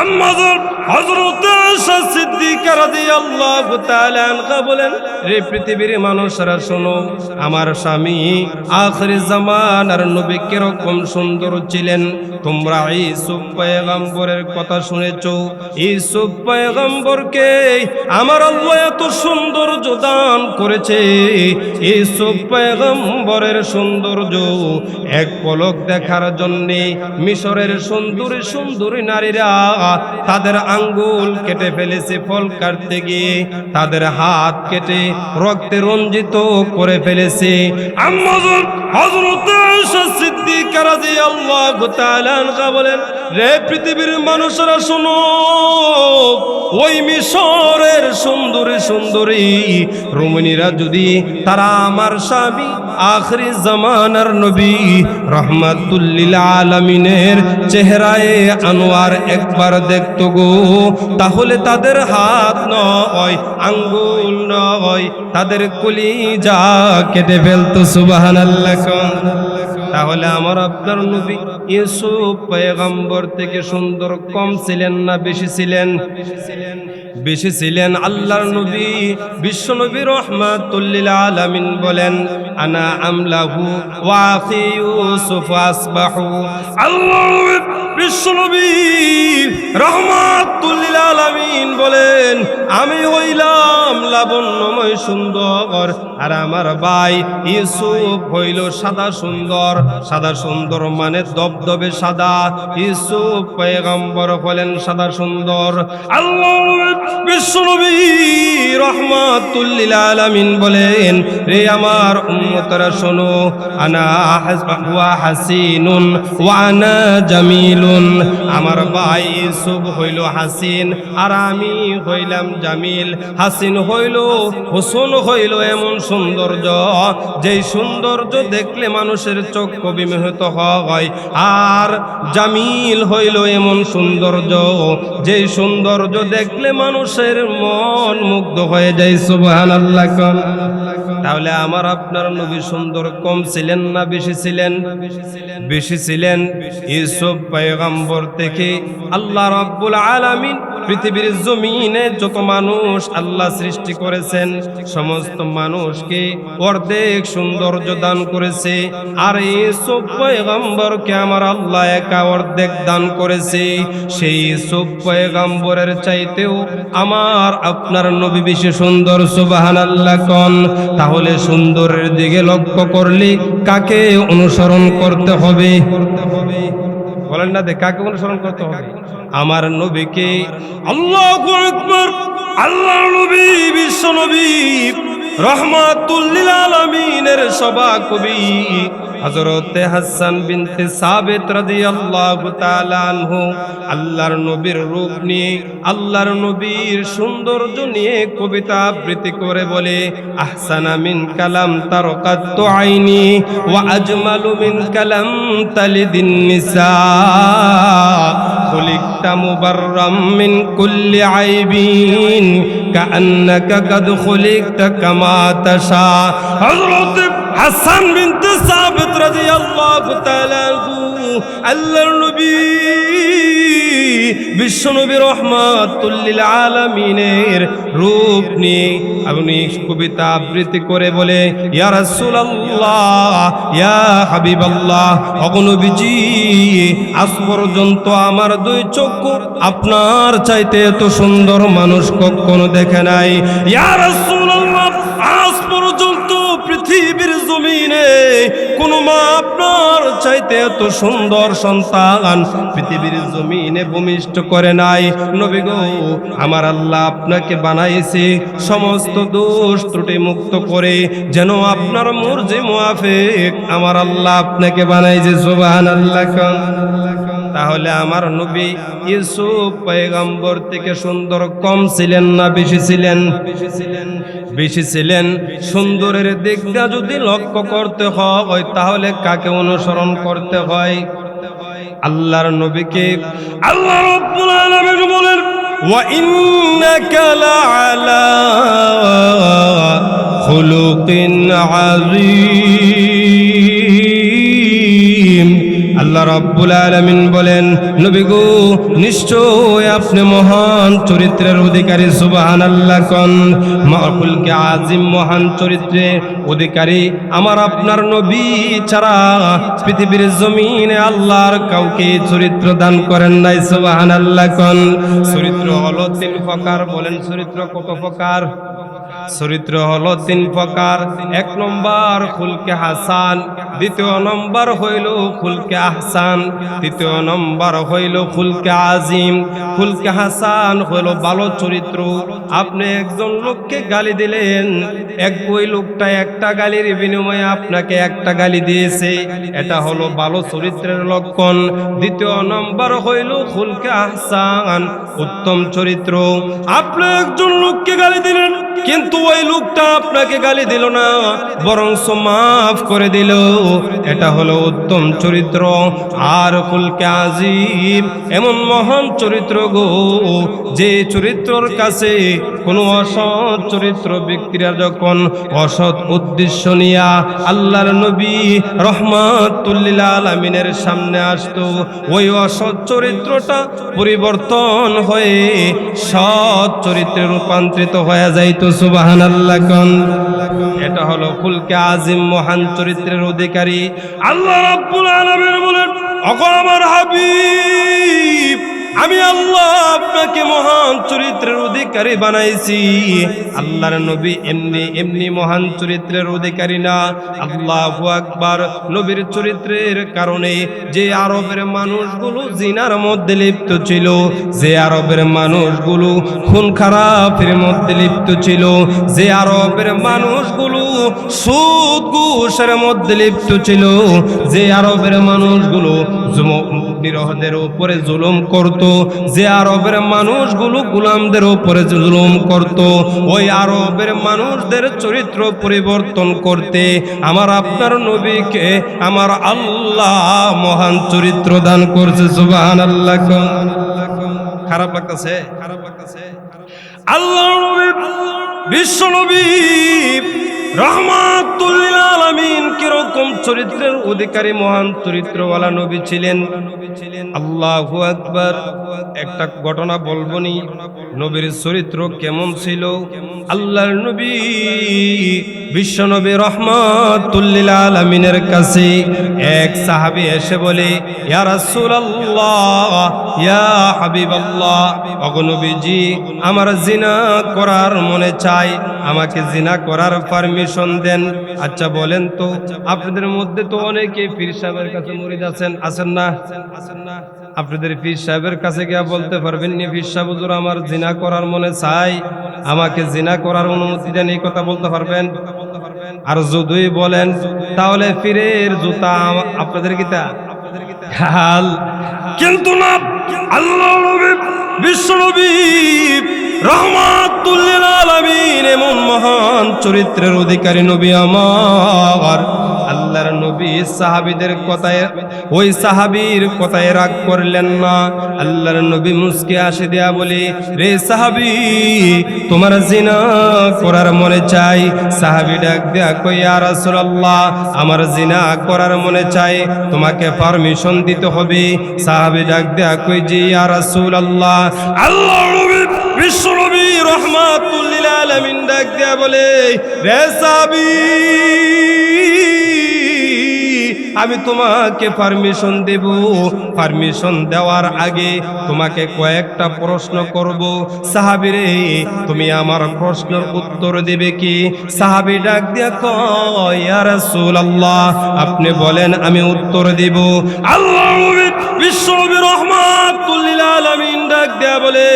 আম্মাজান হযরত আয়েশা সিদ্দিকা রাদিয়াল্লাহু তাআলা আনহা বলেন, রে পৃথিবীর মানুষরা শোনো, আমার স্বামী আখিরি জামানার নবী কিরকম সুন্দর ছিলেন। তোমরা ইউসুফ পয়গম্বরের কথা শুনেছো, ইউসুফ পয়গম্বরকে আমার আল্লাহ এত সৌন্দর্য দান করেছে। ইউসুফ পয়গম্বরের সৌন্দর্য এক পলক দেখার জন্য মিশরের সুন্দরী সুন্দরী নারীরা তাদের আঙ্গুল কেটে ফেলেছে ফল কাটতে গিয়ে, তাদের হাত কেটে রক্তে রঞ্জিত করে ফেলেছে। আম্মাজান হযরত আয়েশা সিদ্দিকা রাদিয়াল্লাহু তাআলা আনহা বলেন, রে পৃথিবীর মানুষেরা শোনো, ওই মিশরের সুন্দরী সুন্দরী রমণীরা যদি তারা আমার স্বামী আখরি জামানার নবী রহমাতুল লিল আলামিনের চেহারায় আনোয়ার একবার দেখতো গো, তাহলে তাদের হাত নয়, আঙ্গুল নয়, তাদের কলিজা কেটে ফেলতো। সুবহানাল্লাহ। তাহলে আমার আপনার নবী ইউসুফ পয়গম্বর থেকে সুন্দর কম ছিলেন না বেশি ছিলেন? বেশি ছিলেন। আল্লাহর নবী বিশ্ব নবী রহমাতুল লিল আলামিন বলেন, আনা আমলাহু ওয়া আখি ইউসুফ আসবাহু। আল্লাহর বিশ্ব নবী রহমাতুল লিল আলামিন বলেন, আমি হইলাম লাবণ্যময় সুন্দর, আর আমার ভাই ইউসুফ হইল সাদা সুন্দর। সাদা সুন্দর মানে দবদবে সাদা। ইউসুফ পয়গম্বর হলেন সাদা সুন্দর। আল্লাহর বিশ্বনবী রহমাতুল লিল আলামিন বলেন, রে আমার উম্মতরা শোনো, আনা ওয়া হাসিনুন ওয়া আনা জামিলুন। আমার ভাই ইউসুফ হইল হাসিন, আর আমি হইলাম জামিল। হাসিন হইল, হোসন হইল এমন সৌন্দর্য, যেই সৌন্দর্য দেখলে মানুষের চোখ বিমোহিত হয়। আর জামিল হইল এমন সৌন্দর্য, যেই সৌন্দর্য দেখলে মানুষের মন মুগ্ধ হয়ে যায়। সুবহানাল্লাহ। তাহলে আমার আপনার নবী সুন্দর কম ছিলেন না বেশি ছিলেন? বেশি ছিলেন। ইউসুফ পয়গম্বর থেকে আল্লাহ রাব্বুল আলামিন পৃথিবীর জমিনে যত মানুষ আল্লাহ সৃষ্টি করেছেন, সমস্ত মানুষকে অর্ধেক সৌন্দর্য দান করেছে। আর ইউসুফ পয়গম্বরকে আমার আল্লাহ একা অর্ধেক দান করেছে। সেই ইউসুফ পয়গম্বরের চাইতেও আমার আপনার নবী বেশি সুন্দর। সুবহানাল্লাহ কোন? তাহলে সুন্দরের দিকে লক্ষ্য করলে কাকে অনুসরণ করতে হবে? বলেন না, কাকে অনুসরণ করতে হবে? আমার নবীকে। আল্লাহু আকবার। আল্লাহ নবী বিশ্ব নবী রহমাতুল লিল আলামিনের সভা কবি হযরতে হাসান বিনতে সাবিত রাদিয়াল্লাহু তাআলা আনহু আল্লাহর নবীর রূপ নিয়ে, আল্লাহর নবীর সৌন্দর্য নিয়ে কবিতা আবৃত্তি করে বলে, আহসানা মিন কালাম তারকাত আইনি ওয়া আজমালু মিন কালাম তালিদিন নিসা খুলিকতা মুবাররাম মিন কুল্লি আইবিন কাআন্নাকা কাদ খুলিকতা কামা তাশা। হযরত হাসান বিনতে সাবিত রাদিয়াল্লাহু তাআলা আল্লাহর নবী বিশ্বনবী রহমাতুল লিল আলামিনের রূপ নিয়ে আপনি কবিতা আবৃত্তি করে বলে, ইয়া রাসূলুল্লাহ, ইয়া হাবিবাল্লাহ, ওগো নবীজি, আজ পর্যন্ত আমার দুই চক্ষু আপনার চাইতে এত সুন্দর মানুষ কখনো দেখে নাই। ইয়া রাসূলুল্লাহ, আজ পর্যন্ত পৃথিবীর জমিনে কোন মা আপনার চাইতে এত সুন্দর সন্তান পৃথিবীর জমিনে ভূমিষ্ঠ করে নাই। নবী গো, আমার আল্লাহ আপনাকে বানাইছে সমস্ত দোষ ত্রুটি মুক্ত করে, যেন আপনার মর্জি মুআফিক আমার আল্লাহ আপনাকে বানাইছে। সুবহানাল্লাহ। তাহলে আমার নবী ইউসুফ পয়গম্বর থেকে সুন্দর কম ছিলেন না বেশি ছিলেন? বেশি ছিলেন। সুন্দরের দিকটা যদি লক্ষ্য করতে হয় তাহলে কাকে অনুসরণ করতে হয়? আল্লাহর নবীকে। আল্লাহ রাব্বুল আলামিন বলেন, ওয়া ইন্নাকা লাআলা খুলুকিন আযীম। আল্লাহ রাব্বুল আলামিন বলেন, নবী গো, নিশ্চয় আপনি মহান চরিত্রের অধিকারী। সুবহানাল্লাহ কোন? খুলকে আজিম, মহান চরিত্রের অধিকারী আমার আপনার নবী ছাড়া পৃথিবীর জমিনে আল্লাহর কাউকে চরিত্র দান করেন নাই। সুবহানাল্লাহ কোন? চরিত্র হলো তিন প্রকার। বলেন, চরিত্র কত প্রকার? চরিত্র হলো তিন প্রকার। এক নম্বর খুলকে হাসান, দ্বিতীয় নম্বর হইল খুলকে আহসান। হাসান, তৃতীয় নম্বর হইল খুলকে আজিম। খুলকে হাসান হইল ভালো চরিত্র। আপনি একজন লোককে গালি দিলেন, ওই লোকটা একটা গালির বিনিময়ে আপনাকে একটা গালি দিয়েছে, এটা হলো ভালো চরিত্রের লক্ষণ। দ্বিতীয় নম্বর হইল খুলকে আহসান, উত্তম চরিত্র। আপনি একজন লোককে গালি দিলেন, কিন্তু ওই লোকটা আপনাকে গালি দিল না, বরং মাফ করে দিল, এটা হলো উত্তম চরিত্র। আর খুলকে আজিম এমন মহান চরিত্র গো, যে চরিত্রর কাছে কোনো অসৎ চরিত্র ব্যক্তিরা যখন অসৎ উদ্দেশ্য নিয়া আল্লাহর নবী রহমাতুল লিল আলামিনের সামনে আসতো, ওই অসৎ চরিত্রটা পরিবর্তন হয়ে সৎ চরিত্রে রূপান্তরিত হয়ে যাইতো। সুবহানাল্লাহ। এটা হলো খুলকে আজিম, মহান চরিত্রের অধিকারী। আল্লাহ রাব্বুল আলামিন বলেন, ওগো আমার হাবিব, আমি আল্লাহ আপনাকে মহান চরিত্রের অধিকারী বানাইছি। আল্লাহর নবী এমনি এমনি মহান চরিত্রের অধিকারী না। আল্লাহু আকবার। নবীর চরিত্রের কারণে যে আরবের মানুষগুলো জিনার মধ্যে লিপ্ত ছিল, যে আরবের মানুষগুলো খুন খারাপের মধ্যে লিপ্ত ছিল, যে আরবের মানুষগুলো সুদ ঘুষের মধ্যে লিপ্ত ছিল, যে আরবের মানুষগুলো নিরহদের উপরে জুলুম করত, যে আরবের মানুষগুলো গোলামদের উপরে জুলুম করত, ওই আরবের মানুষদের চরিত্র পরিবর্তন করতে আমার আপনার নবীকে আমার আল্লাহ মহান চরিত্র দান করছে। সুবহানাল্লাহ। খারাপ লাগতেছে? আল্লাহ নবী, বিশ্ব নবী রহমাতুল লিল আলামিন কিরকম চরিত্রের অধিকারী মহান চরিত্রওয়ালা নবী ছিলেন। আল্লাহু আকবার। একটা ঘটনা বলবনি, নবীর চরিত্র কেমন ছিল। আল্লাহর নবী বিশ্ব নবী রহমাতুল লিল আলামিনের কাছে এক সাহাবী এসে বলে, ইয়া রাসূলুল্লাহ, ইয়া হাবিবাল্লাহ, ওগো নবীজি, আমার জিনা করার মনে চাই, আমাকে জিনা করার পারমিশন দেন। আচ্ছা বলেন তো, আপনাদের মধ্যে তো অনেকে পীর সাহেবের কাছে মুরিদ আছেন না? আপনাদের পীর সাহেবের কাছে গিয়ে বলতে পারবেন নি, পীর সাহেব হুজুর আমার জিনা করার মনে চাই, আমাকে জিনা করার অনুমতি দেন? এই কথা বলতে পারবেন? আর যদি বলেন তাহলে পীরের জুতা আপনাদের কিতা হাল। কিন্তু না, আল্লাহ নবী বিশ্ব নবী রহমাতুল লিল আলামিন এমন মহান চরিত্রের অধিকারী নবী আমার। আল্লাহর নবী সাহাবীদের কথায়, ওই সাহাবীর কথায় রাগ করলেন না। আল্লাহর নবী মুস্কি হাসি দেয়া বলে, রে সাহাবী, তোমার জিনা করার মনে চাই? সাহাবী ডাক দেয়া কই, ইয়া রাসূলুল্লাহ, আমার জিনা করার মনে চাই, তোমাকে পারমিশন দিতে হবে। সাহাবী ডাক দেয়া কই, জি ইয়া রাসূলুল্লাহ। আল্লাহর নবী বিশ্ব নবী রহমাতুল লিল আলামিন ডাক দেয়া বলে, রে সাহাবী, আমি তোমাকে পারমিশন দেব। পারমিশন দেওয়ার আগে তোমাকে কয়েকটা প্রশ্ন করব। সাহাবী রে, তুমি আমার প্রশ্নের উত্তর দেবে কি? সাহাবী ডাক দিয়া কয়, ইয়া রাসূলুল্লাহ, আপনি বলেন, আমি উত্তর দেব। আল্লাহর নবী বিশ্ব নবী রহমাতুল লিল আলামিন ডাক দিয়া বলে,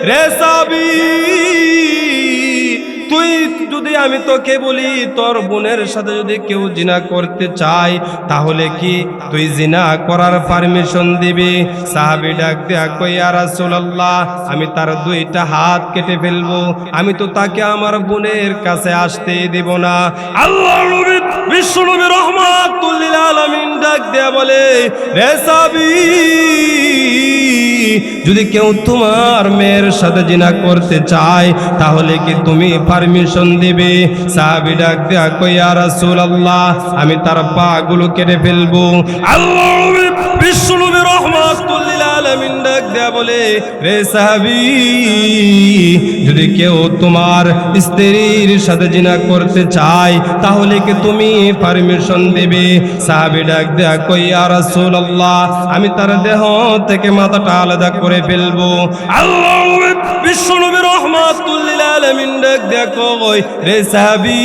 রে সাহাবী, তুই যদি, আমি তোকে বলি, তোর বোনের সাথে যদি কেউ জিনা করতে চায়, তাহলে কি তুই জিনা করার পারমিশন দিবি? সাহাবী ডাক দেয়া কই, ইয়া রাসূলুল্লাহ, আমি তার দুইটা হাত কেটে ফেলবো, আমি তো তাকে আমার বোনের কাছে আসতে দেব না। আল্লাহর নবী বিশ্ব নবী রহমাতুল লিল আলামিন ডাক দেয়া বলে, রে সাহাবী, যদি কেউ তোমার মেয়ের সাথে জিনা করতে চায়, তাহলে কি তুমি পারমিশন দিবে? সাহাবী ডাক দেয়া কই, ইয়া রাসূলুল্লাহ, আমি তার পাগুলো কেটে ফেলবো। আল্লাহর নবী বিশ্ব নবী রহমাতুল লিল আলামিন ডাক দেয়া বলে, রে সাহাবী, যদি কেউ তোমার স্ত্রীর সাথে জিনা করতে চায় তাহলে কি তুমি পারমিশন দেবে? সাহাবী ডাক দেয়া কই, ইয়া রাসূলুল্লাহ, আমি তার দেহ থেকে মাথাটা আলাদা করে ফেলবো। আল্লাহর বিশ্বনবী রাহমাতুল লিল আলামিন ডাক দেয়া কই, রে সাহাবী,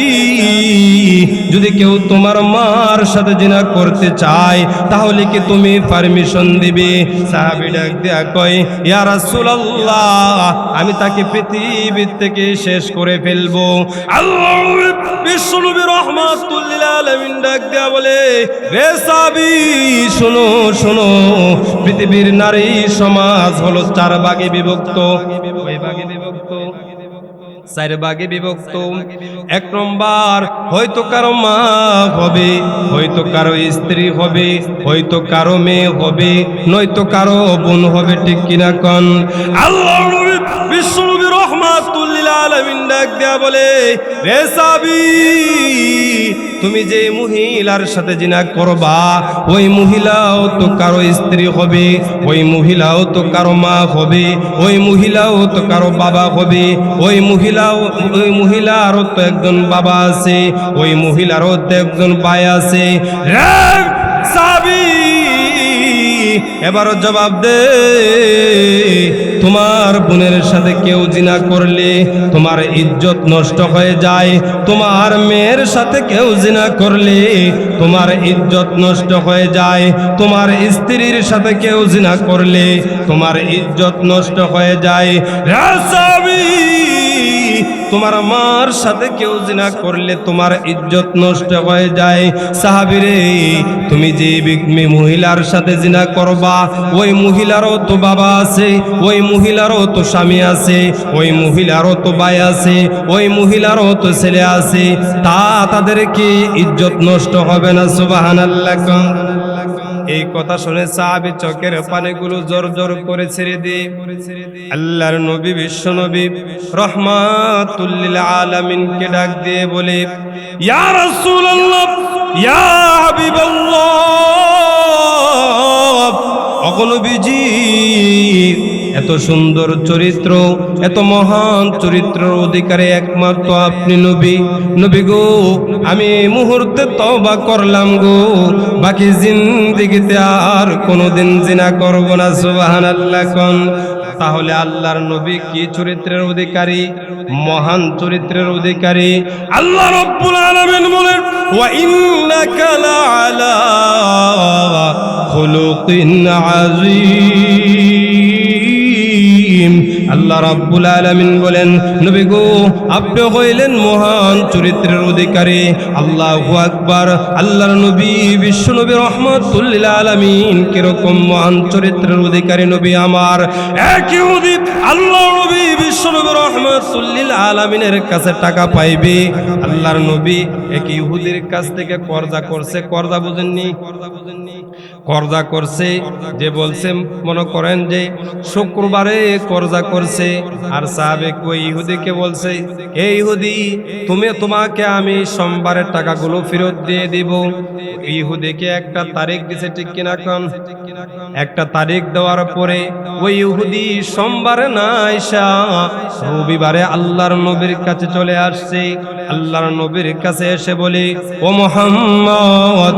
যদি কেউ তোমার মার সাথে জিনা করতে চায় তাহলে কি তুমি পারমিশন দিবে? সাহাবী ডাক দেয়া কই, ইয়া রাসূলুল্লাহ, আমি তাকে পৃথিবীর থেকে শেষ করে ফেলবো। আল্লাহর বিশ্বনবী রাহমাতুল লিল আলামিন ডাক দেয়া বলে, রে সাহাবী, শোনো শোনো, পৃথিবীর নারী সমাজ হলো 4 ভাগে বিভক্ত। কয় ভাগে বিভক্ত? 4 ভাগে বিভক্ত। 1 নম্বর, হয়তো কারো মা হবে, হয়তো কারো স্ত্রী হবে, হয়তো কারো মেয়ে হবে, নয়তো কারো বোন হবে। ঠিক কিনা কোন? আল্লাহর নবী বিশ্বনবী রাহমাতুল লিল আলামিন ডাক দেয়া বলে, রে সাহাবী, তুমি যে মহিলার সাথে জিনা করবা ওই মহিলাও তো কারো স্ত্রী হবে, ওই মহিলাও তো কারো মা হবে, ওই মহিলাও তো কারো বাবা হবে, ওই মহিলারও তো একজন বাবা আছে, ওই মহিলারও তো একজন ভাই আছে। রে সাহাবী, এবারও জবাব দে, তোমার বোনের সাথে কেউ জিনা করলে তোমার ইজ্জত নষ্ট হয়ে যায়, তোমার মেয়ের সাথে কেউ জিনা করলে তোমার ইজ্জত নষ্ট হয়ে যায়, তোমার স্ত্রীর সাথে কেউ জিনা করলে তোমার ইজ্জত নষ্ট হয়ে যায়। রাসাবি, তোমার মার সাথে কেউ জিনা করলে তোমার ইজ্জত নষ্ট হয়ে যায়। সাহাবী রে, তুমি যে মহিলার সাথে জিনা করবা ওই মহিলারও তো বাবা আছে, ওই মহিলারও তো স্বামী আছে, ওই মহিলারও তো ভাই আছে, ওই মহিলারও তো ছেলে আছে, তাদের কি ইজ্জত নষ্ট হবে না? সুবহানাল্লাহ। এই কথা শুনে সাহাবী চোখের পানিগুলো জোর জোর করে ছেড়ে দিয়ে আল্লাহর নবী বিশ্বনবী রাহমাতুল লিল আলামিনকে ডাক দিয়ে বলে, ইয়া রাসূলুল্লাহ, ইয়া হাবিবাল্লাহ, ওগো নবীজি, এত সুন্দর চরিত্র, এত মহান চরিত্রের অধিকারী একমাত্র আপনি নবী। নবী গো, আমি মুহূর্তে তওবা করলাম গো, বাকি জিন্দেগিতে আর কোনোদিন জিনা করব না। সুবহানাল্লাহ কোন? তাহলে আল্লাহর নবী কি চরিত্রের অধিকারী? মহান চরিত্রের অধিকারী। আল্লাহ রাব্বুল আলামিন বলেন, ওয়া ইন্নাকা লাআলা খুলুকিন আযীম। আল্লাহ রাব্বুল আলামিন বলেন, নবী গো, আপনি হইলেন মহান চরিত্রের অধিকারী। আল্লাহু আকবার। আল্লাহর নবী বিশ্বনবী রাহমাতুল লিল আলামিন কিরকম মহান চরিত্রের অধিকারী নবী আমার। এক ইহুদি আল্লাহর নবী বিশ্বনবী রাহমাতুল লিল আলামিনের কাছে টাকা পাইবে। আল্লাহর নবী এক ইহুদির কাছ থেকে কর্জা করছে। কর্জা বুঝেননি? কর্জা করছে যে বলছে, মনে করেন যে শুক্রবারে কর্জা করছে, আর সাহাবে ওই ইহুদিকে বলছে, এই ইহুদি, তোমাকে আমি সোমবারের টাকাগুলো ফেরত দিয়ে দিব। ইহুদিকে একটা তারিখ দিছে, ঠিক কিনা কোন? একটা তারিখ দেওয়ার পরে ওই ইহুদি সোমবারে না আইসা রবিবারে আল্লাহর নবীর কাছে চলে আসছে। আল্লাহর নবীর কাছে এসে বলে, ও মুহাম্মদ,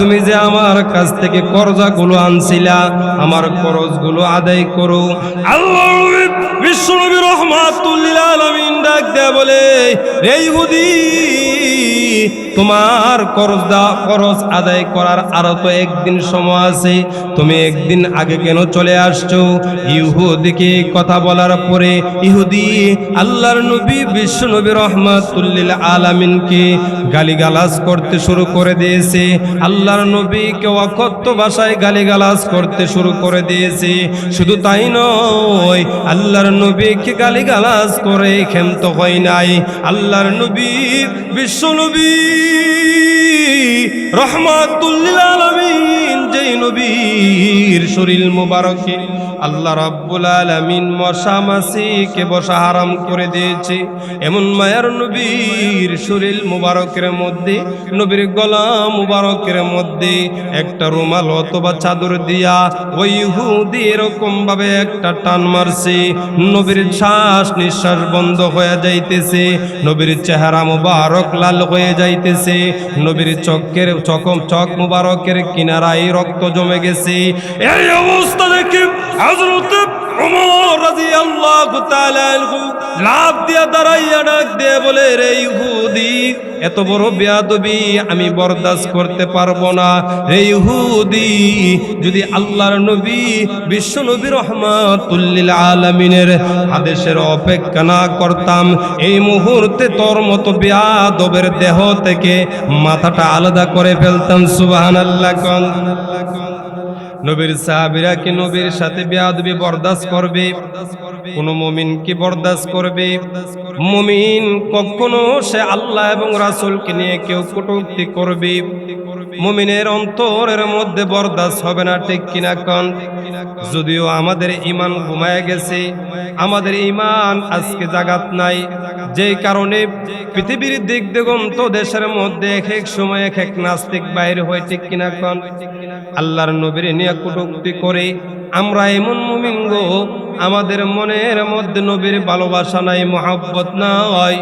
তুমি যে আমার কাছ থেকে কর্জাগুলো আনছিলা, আমার খরচগুলো আদায় করো। আল্লাহর বিশ্বনবী রাহমাতুল লিল আলামিন ডাক দেয়া বলে, রে ইহুদি, তোমার খরচ আদায় করার আরো তো একদিন সময় আছে, তুমি একদিন আগে কেন চলে আসছো? ইহুদিকে কথা বলার পরে ইহুদি আল্লাহর নবী বিশ্বনবী রাহমাতুল লিল আলামিনকে গালিগালাজ করতে শুরু করে দিয়েছে। আল্লাহর নবীকে অকথ্য ভাষায় গালিগালাজ করতে শুরু করে দিয়েছে। শুধু তাই নয়, আল্লাহর নবীকে গালিগালাজ করে ক্ষান্ত হয় নাই। আল্লাহর নবী বিশ্বনবী রাহমাতুল লিল আলামিন, যেই নবীর শরীর মুবারকে আল্লাহ রাব্বুল আলামিন মশা মাছিকে বসা হারাম করে দিয়েছে, এমন মায়ার নবীর শরীর মুবারকের মধ্যে, নবীর গলা মুবারকের মধ্যে একটা রুমাল অথবা চাদর দিয়া ওই ইহুদি এরকম ভাবে একটা টান মারছে, নবীর শ্বাস নিঃশ্বাস বন্ধ হয়ে যাইতেছে, নবীর চেহারা মুবারক লাল হয়ে যাইতেছে, নবীর চোখ মুবারকের কিনারায় রক্ত জমে গেছে। এই অবস্থা দেখে হযরত ওমর রাদিয়াল্লাহু তাআলা আনহু লাফ দিয়া দাঁড়াইয়া ডাক দিয়ে বলে, রে ইহুদি, এত বড় বেয়াদবি আমি বরদাস্ত করতে পারবো না। রে ইহুদি, যদি আল্লাহর নবী বিশ্ব নবী রহমাতুল লিল আলামিনের আদেশের অপেক্ষা না করতাম, এই মুহূর্তে তোর মতো বেয়াদবের দেহ থেকে মাথাটা আলাদা করে ফেলতাম। সুবহানাল্লাহ। নবীর সাহাবীরা কি নবীর সাথে বেয়াদবি বরদাস্ত করবে? কোন মুমিন কি বরদাস্ত করবে? মুমিন কখনো সে আল্লাহ এবং রাসূলকে নিয়ে কেউ কটূক্তি করবে, মুমিনের অন্তরের মধ্যে বরদাস্ত হবে না, ঠিক কিনা কোন? যদিও আমাদের ঈমান ঘুমায় গেছে, আমাদের ঈমান আজকে জাগাত নাই, যেই কারণে পৃথিবীর দিক দিগন্ত দেশের মধ্যে এক এক সময় এক এক নাস্তিক বাইর হয়, ঠিক কিনা কোন? আল্লাহর নবীর নিয়ে কটূক্তি করে। আমরা এমন মুমিন গো, আমাদের মনের মধ্যে নবীর ভালোবাসা নাই, মহব্বত নাই,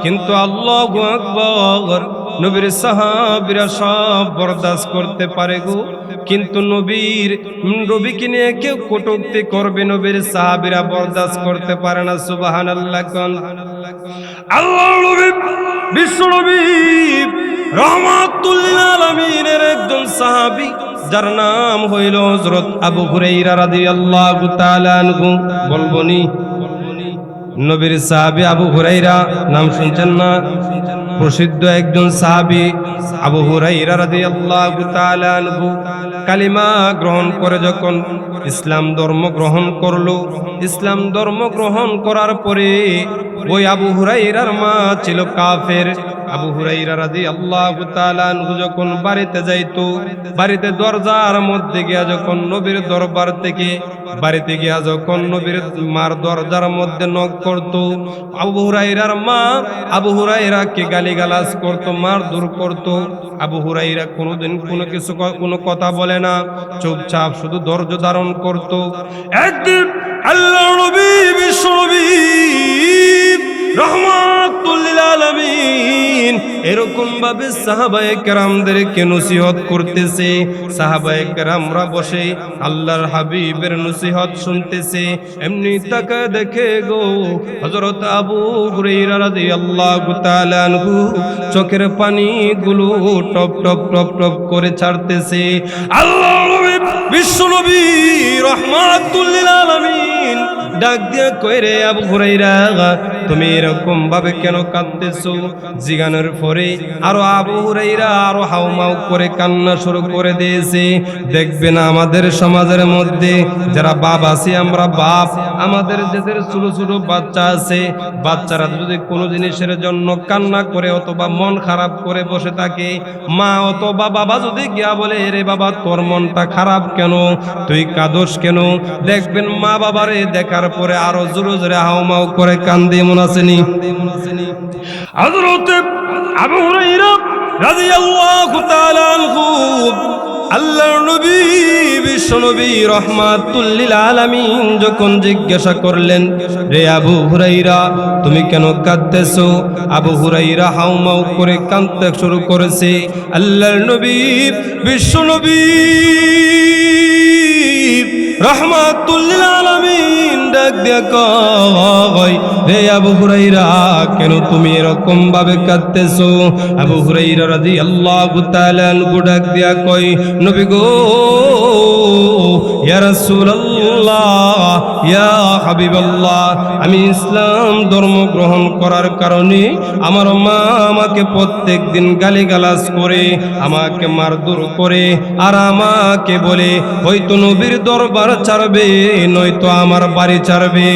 কিন্তু আল্লাহু আকবার, নবীর সাহাবীরা সব বরদাস্ত করতে পারে গো, কিন্তু নবীকে নিয়ে কেউ কটূক্তি করবে, নবীর সাহাবীরা বরদাস্ত করতে পারে না। সুবহানাল্লাহ। আল্লাহর নবী বিশ্ব নবী রহমাতুল লিল আলামিনের একজন সাহাবী, যার নাম হইল হযরত আবু হুরায়রা রাদিয়াল্লাহু তাআলা আনহু। বলবনি নবীর সাহাবী আবু হুরায়রা, নাম শুনছেন না? প্রসিদ্ধ একজন সাহাবী আবু হুরায়রা রাদিয়াল্লাহু তাআলা আনহু কালিমা গ্রহণ করে যখন ইসলাম ধর্ম গ্রহণ করলো, ইসলাম ধর্ম গ্রহণ করার পরে ওই আবু হুরায়রার মা ছিল কাফের। আবু হুরায়রা রাদিয়াল্লাহু তাআলা আনহু যখন বাড়িতে যাইতো, বাড়িতে দরজার মধ্যে গিয়া যখন নবীর দরবার থেকে বাড়িতে গিয়া যখন নবীর মার দরজার মধ্যে নক করত, আবু হুরায়রার মা আবু হুরায়রাকে গালিগালাজ করত, মারধর করত। আবু হুরায়রা কোনোদিন কোনো কথা বলে না, চুপচাপ শুধু ধৈর্য ধারণ করত। একদিন আল্লাহর নবী বিশ্ব নবী রহমাতুল লিল আলামিন এরকম ভাবে সাহাবায়ে কেরামদেরকে নসিহত করতেছে, সাহাবায়ে কেরামরা বসে আল্লাহর হাবিবের নসিহত শুনতেছে। এমনি তাকায় দেখে গো হযরত আবু হুরায়রা রাদিয়াল্লাহু তাআলা আনহু চোখের পানিগুলো টপ টপ টপ টপ করে ছাড়তেছে। আল্লাহর নবী বিশ্ব নবী রহমাতুল লিল আলামিন ডাক দিয়া কই, রে আবু হুরায়রা, তুমি এরকম ভাবে কেন কাঁদতেছো? জিগানোর পরে আরো আবু হুরায়রা আরো হাউমাউ করে কান্না শুরু করে দিয়েছে। দেখবেন আমাদের সমাজের মধ্যে যারা বাপ আছি, আমরা বাপ, আমাদের যাদের ছোট ছোট বাচ্চা আছে, বাচ্চারা যদি কোনো জিনিসের জন্য কান্না করে অথবা মন খারাপ করে বসে থাকে, মা অথবা বাবা যদি গিয়া বলে, রে বাবা তোর মনটা খারাপ কেন, তুই কাঁদোস কেন, দেখবেন মা বাবারে দেখার পরে আরো জোরে জোরে হাউমাউ করে কান্দে। মন আসেনি? হযরত আবু হুরায়রা রাদিয়াল্লাহু তাআলা আনহু আল্লাহর নবী বিশ্ব নবী রহমাতুল লিল আলামিন যখন জিজ্ঞাসা করলেন, রে আবু হুরায়রা তুমি কেন কাঁদতেছো? আবু হুরায়রা হাউমাউ করে কাঁদতে শুরু করেছে। আল্লাহর নবী বিশ্ব নবী রহমাতুল লিল আলামিন ডাক দিয়া কয়, রে আবু হুরায়রা কেন তুমি এরকম ভাবে কাঁদতেছো? আবু হুরায়রা রাদিয়াল্লাহু তাআলা আনহু ডাক দিয়া কয়, নবী গো, ইয়া রাসূলুল্লাহ, ইয়া হাবিবাল্লাহ, আমি ইসলাম ধর্ম গ্রহণ করার কারণে আমার মা আমাকে প্রত্যেকদিন গালিগালাজ করে, আমাকে মারধর করে, আর আমাকে বলে হয়তো নবীর দরবার ছাড়বে, নয়তো আমার বাড়ি ছাড়বে।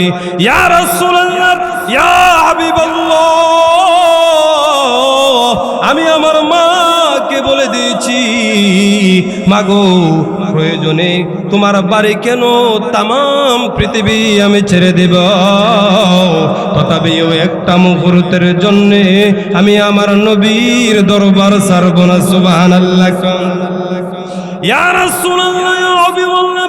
ইয়া রাসূলুল্লাহ, ইয়া হাবিবাল্লাহ, আমি আমার মাকে বলে দিয়েছি, মাগো প্রয়োজনে তোমার বাড়ি কেন, তামাম পৃথিবী আমি ছেড়ে দেব, তথাপিও একটা মুহূর্তের জন্য আমি আমার নবীর দরবার ছাড়ব না। সুবহানাল্লাহ। ইয়া রাসূলুল্লাহ, ইয়া হাবিবাল্লাহ,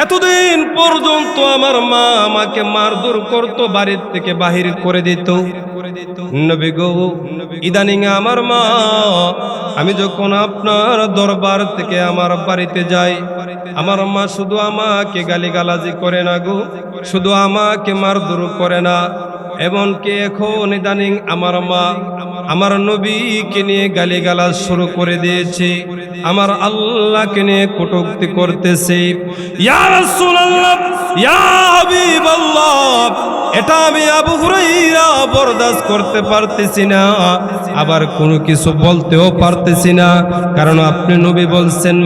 এতদিন পর্যন্ত আমার মা আমাকে মারধর করত, বাড়ির থেকে বাহির করে দিত। নবী গো, ইদানিং আমার মা, আমি যখন আপনার দরবার থেকে আমার বাড়িতে যাই, আমার মা শুধু আমাকে গালিগালাজি করে না গো, শুধু আমাকে মারধর করে না, এমনকি এখন ইদানিং আমার মা আমার নবীকে নিয়ে গালিগালাজ শুরু করে দিয়েছে, আমার আল্লাহকে নিয়ে কটূক্তি করতেছে। ইয়া রাসূলুল্লাহ, ইয়া হাবিবাল্লাহ, এটা আমি আবু হুরায়রা বরদাস্ত করতে পারতেছি না, আবার কোনো কিছু বলতেও পারতেছি না, কারণ আপনি নবী বলছেন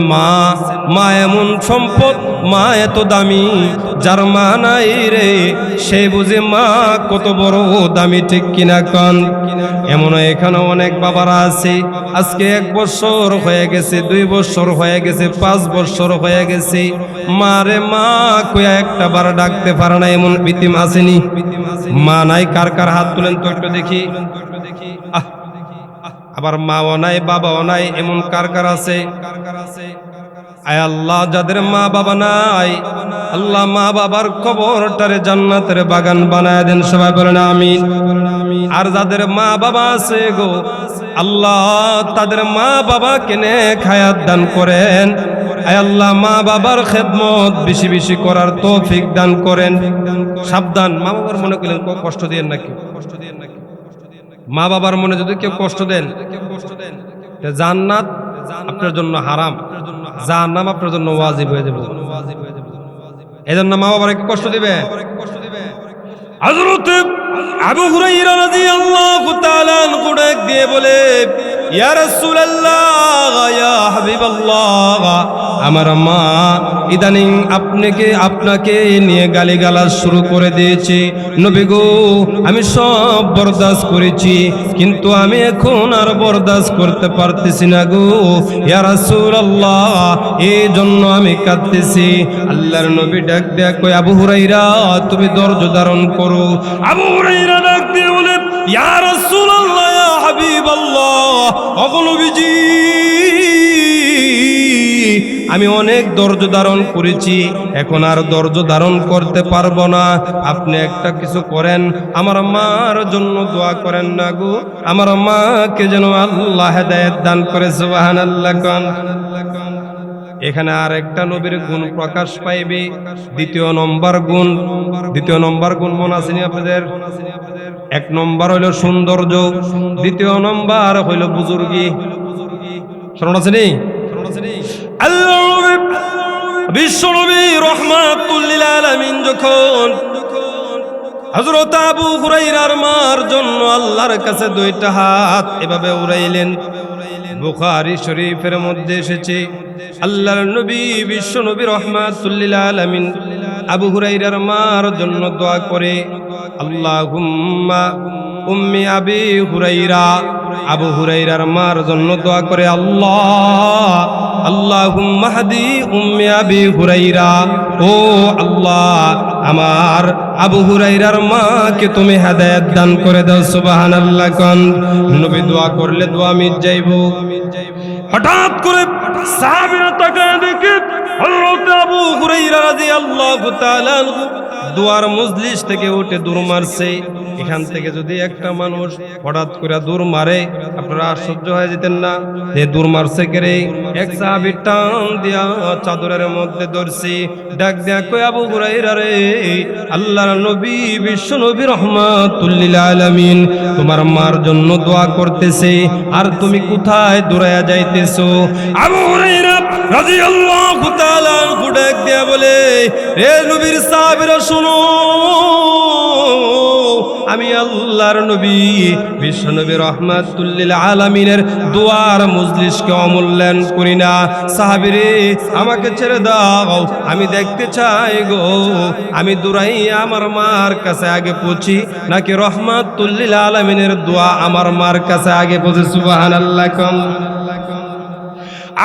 মা এমন সম্পদ, মা এত দামি, যার মা নাই রে সে বুঝে মা কত বড় দামি, ঠিক কিনা কন? এমন এখানে অনেক বাবারা আছে, আজকে 1 বছর হয়ে গেছে, 2 বছর হয়ে গেছে, 5 বছর হয়ে গেছে, মারে মা কইয়া একটা বার ডাকতে পারে না, এমন বিতিম আসেনি? মা নাই কার কার হাত তুলেন তো একটু দেখি। আবার মাও নাই, বাবাও নাই, এমন কার কার আছে? আয় আল্লাহ, যাদের মা বাবা নাই, আল্লাহ মা বাবার কবরটারে জান্নাতের বাগান বানায় দেন, সবাই বলেন আমিন। আর যাদের মা বাবা আছে গো আল্লাহ, তাদের মা বাবাকে নেক হায়াত দান করেন। আয় আল্লাহ, মা বাবার খেদমত বেশি বেশি করার তৌফিক দান করেন। সাবধান, মা বাবার মনে করলেন কষ্ট দিয়েন নাকি? মা বাবার মনে যদি কেউ কষ্ট দেন, জান্নাত আপনার জন্য হারাম, জাহান্নাম আপনার জন্য ওয়াজিব হয়ে যাবে। এজন্য মা বাবার একটু কষ্ট দিবে। হযরত আবু হুরায়রা রাদিয়াল্লাহু তাআলা আনহু ডাক দিয়ে বলে, ইয়া রাসূলুল্লাহ, ইয়া হাবিবাল্লাহ, আমার মা ইদানিং আপনাকে নিয়ে গালিগালাজ শুরু করে দিয়েছে। নবী গো, আমি সব বরদাস্ত করেছি, কিন্তু আমি এখন আর বরদাস্ত করতে পারতেছি না গো ইয়া রাসূলুল্লাহ, এই জন্য আমি কাঁদতেছি। আল্লাহর নবী ডাক দেয়া কই, আবু হুরায়রা তুমি ধৈর্য ধারণ করো। আবু হুরায়রা ডাক দিয়ে বলে, ইয়া রাসূলুল্লাহ, ইয়া হাবিবাল্লাহ, ওগো নবীজি, আমি অনেক ধৈর্য ধারণ করেছি, এখন আর ধৈর্য ধারণ করতে পারবো না, আপনি একটা কিছু করেন, আমার মার জন্য দোয়া করেন না গো, আমার মাকে যেন আল্লাহ হেদায়েত দান করে, সুবহানাল্লাহ কোন। এখানে আর একটা নবীর গুণ প্রকাশ পাইবে, দ্বিতীয় নম্বর গুণ মনে আসেনি আপনাদের? 1 নম্বর হইল সৌন্দর্য, 2 নম্বর হইল বুজুর্গি। শোনা আসেনি? বিশ্বনবী রাহমাতুল লিল আলামিন যখন হযরত আবু হুরায়রার মার জন্য আল্লাহর কাছে 2টা হাত এভাবে উড়াইলেন, বুখারী শরীফের মধ্যে এসেছে, আল্লাহর নবী বিশ্বনবী রাহমাতুল লিল আলামিন আবু হুরায়রার মার জন্য দোয়া করে, আল্লাহুম্মা উম্মি আবি হুরায়রা, আবু হুরায়রার মার জন্য দোয়া করে, আল্লাহুম্মা হাদি উম্মি আবি হুরায়রা, ও আল্লাহ আমার আবু হুরায়রার মাকে তুমি হেদায়েত দান করে দাও, সুবহানাল্লাহ কোন। নবী দোয়া করলে দোয়া মিট যাইব। হঠাৎ করে সাহাবীরা তাকায় দেখে হযরত আবু হুরায়রা রাদিয়াল্লাহু তাআলা আনহু দুয়ার মজলিস থেকে উঠে দৌড় মারছে। এখান থেকে যদি একটা মানুষ হঠাৎ করে দৌড় মারে, আপনারা আশ্চর্য হয়ে যেতেন না যে দৌড় মারছে কে রে? এক সাহাবী টান দিয়া চাদরের মধ্যে ধরছে, ডাক দেয়া কই, আবু হুরায়রা রে, আল্লাহর নবী বিশ্ব নবী রাহমাতুল লিল আলামিন তোমার মার জন্য দোয়া করতেছে, আর তুমি কোথায় দৌড়ায়া যাইতেছো? আবু হুরায়রা রাদিয়াল্লাহু তাআলা আনহু ডাক দেয়া বলে, হে নবীর সাহাবীরা শুনো, আমি আল্লাহর নবী বিশ্ব নবী রাহমাতুল লিল আলামিনের দুয়ার মজলিসকে অমূল্যায়ন করি না। সাহাবীরে আমাকে ছেড়ে দাও, আমি দেখতে চাই গো আমি দৌড়াইয়া আমার মার কাছে আগে পৌঁছি নাকি রাহমাতুল লিল আলামিনের দোয়া আমার মার কাছে আগে পৌঁছে, সুবহানাল্লাহ কোন।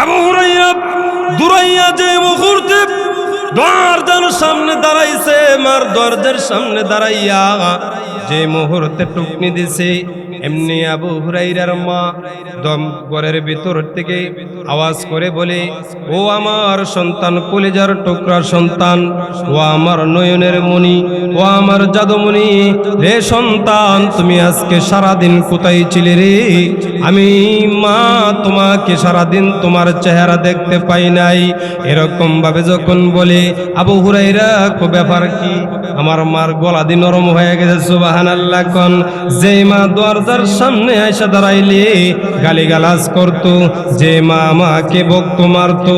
আবু হুরায়রা দৌড়াইয়া যে মুহূর্তে দরজার সামনে দাঁড়াইছে, মার দরজার সামনে দাঁড়াইয়া যে মুহূর্তে টুকনি দিছে, এমনি আবু হুরাইরার মা দম ঘরের ভিতর থেকে আওয়াজ করে বলে, ও আমার সন্তান, কলিজার টুকরা সন্তান, ও আমার নয়নের মণি, ও আমার জাদুমণি, রে সন্তান, তুমি আজকে সারাদিন কোথায় ছিলে রে? আমি মা তোমাকে সারাদিন তোমার চেহারা দেখতে পাই নাই। এরকম ভাবে যখন বলে, আবু হুরাইরা কো ব্যাপার কি? আমার মার গলা দিয়ে নরম হয়ে গেছে। সুবহানাল্লাহ কোন। যে মা দরজার সামনে এসে দাঁড়াইলে গালিগালাজ করতো, যে মা আমাকে বকতো মারতো,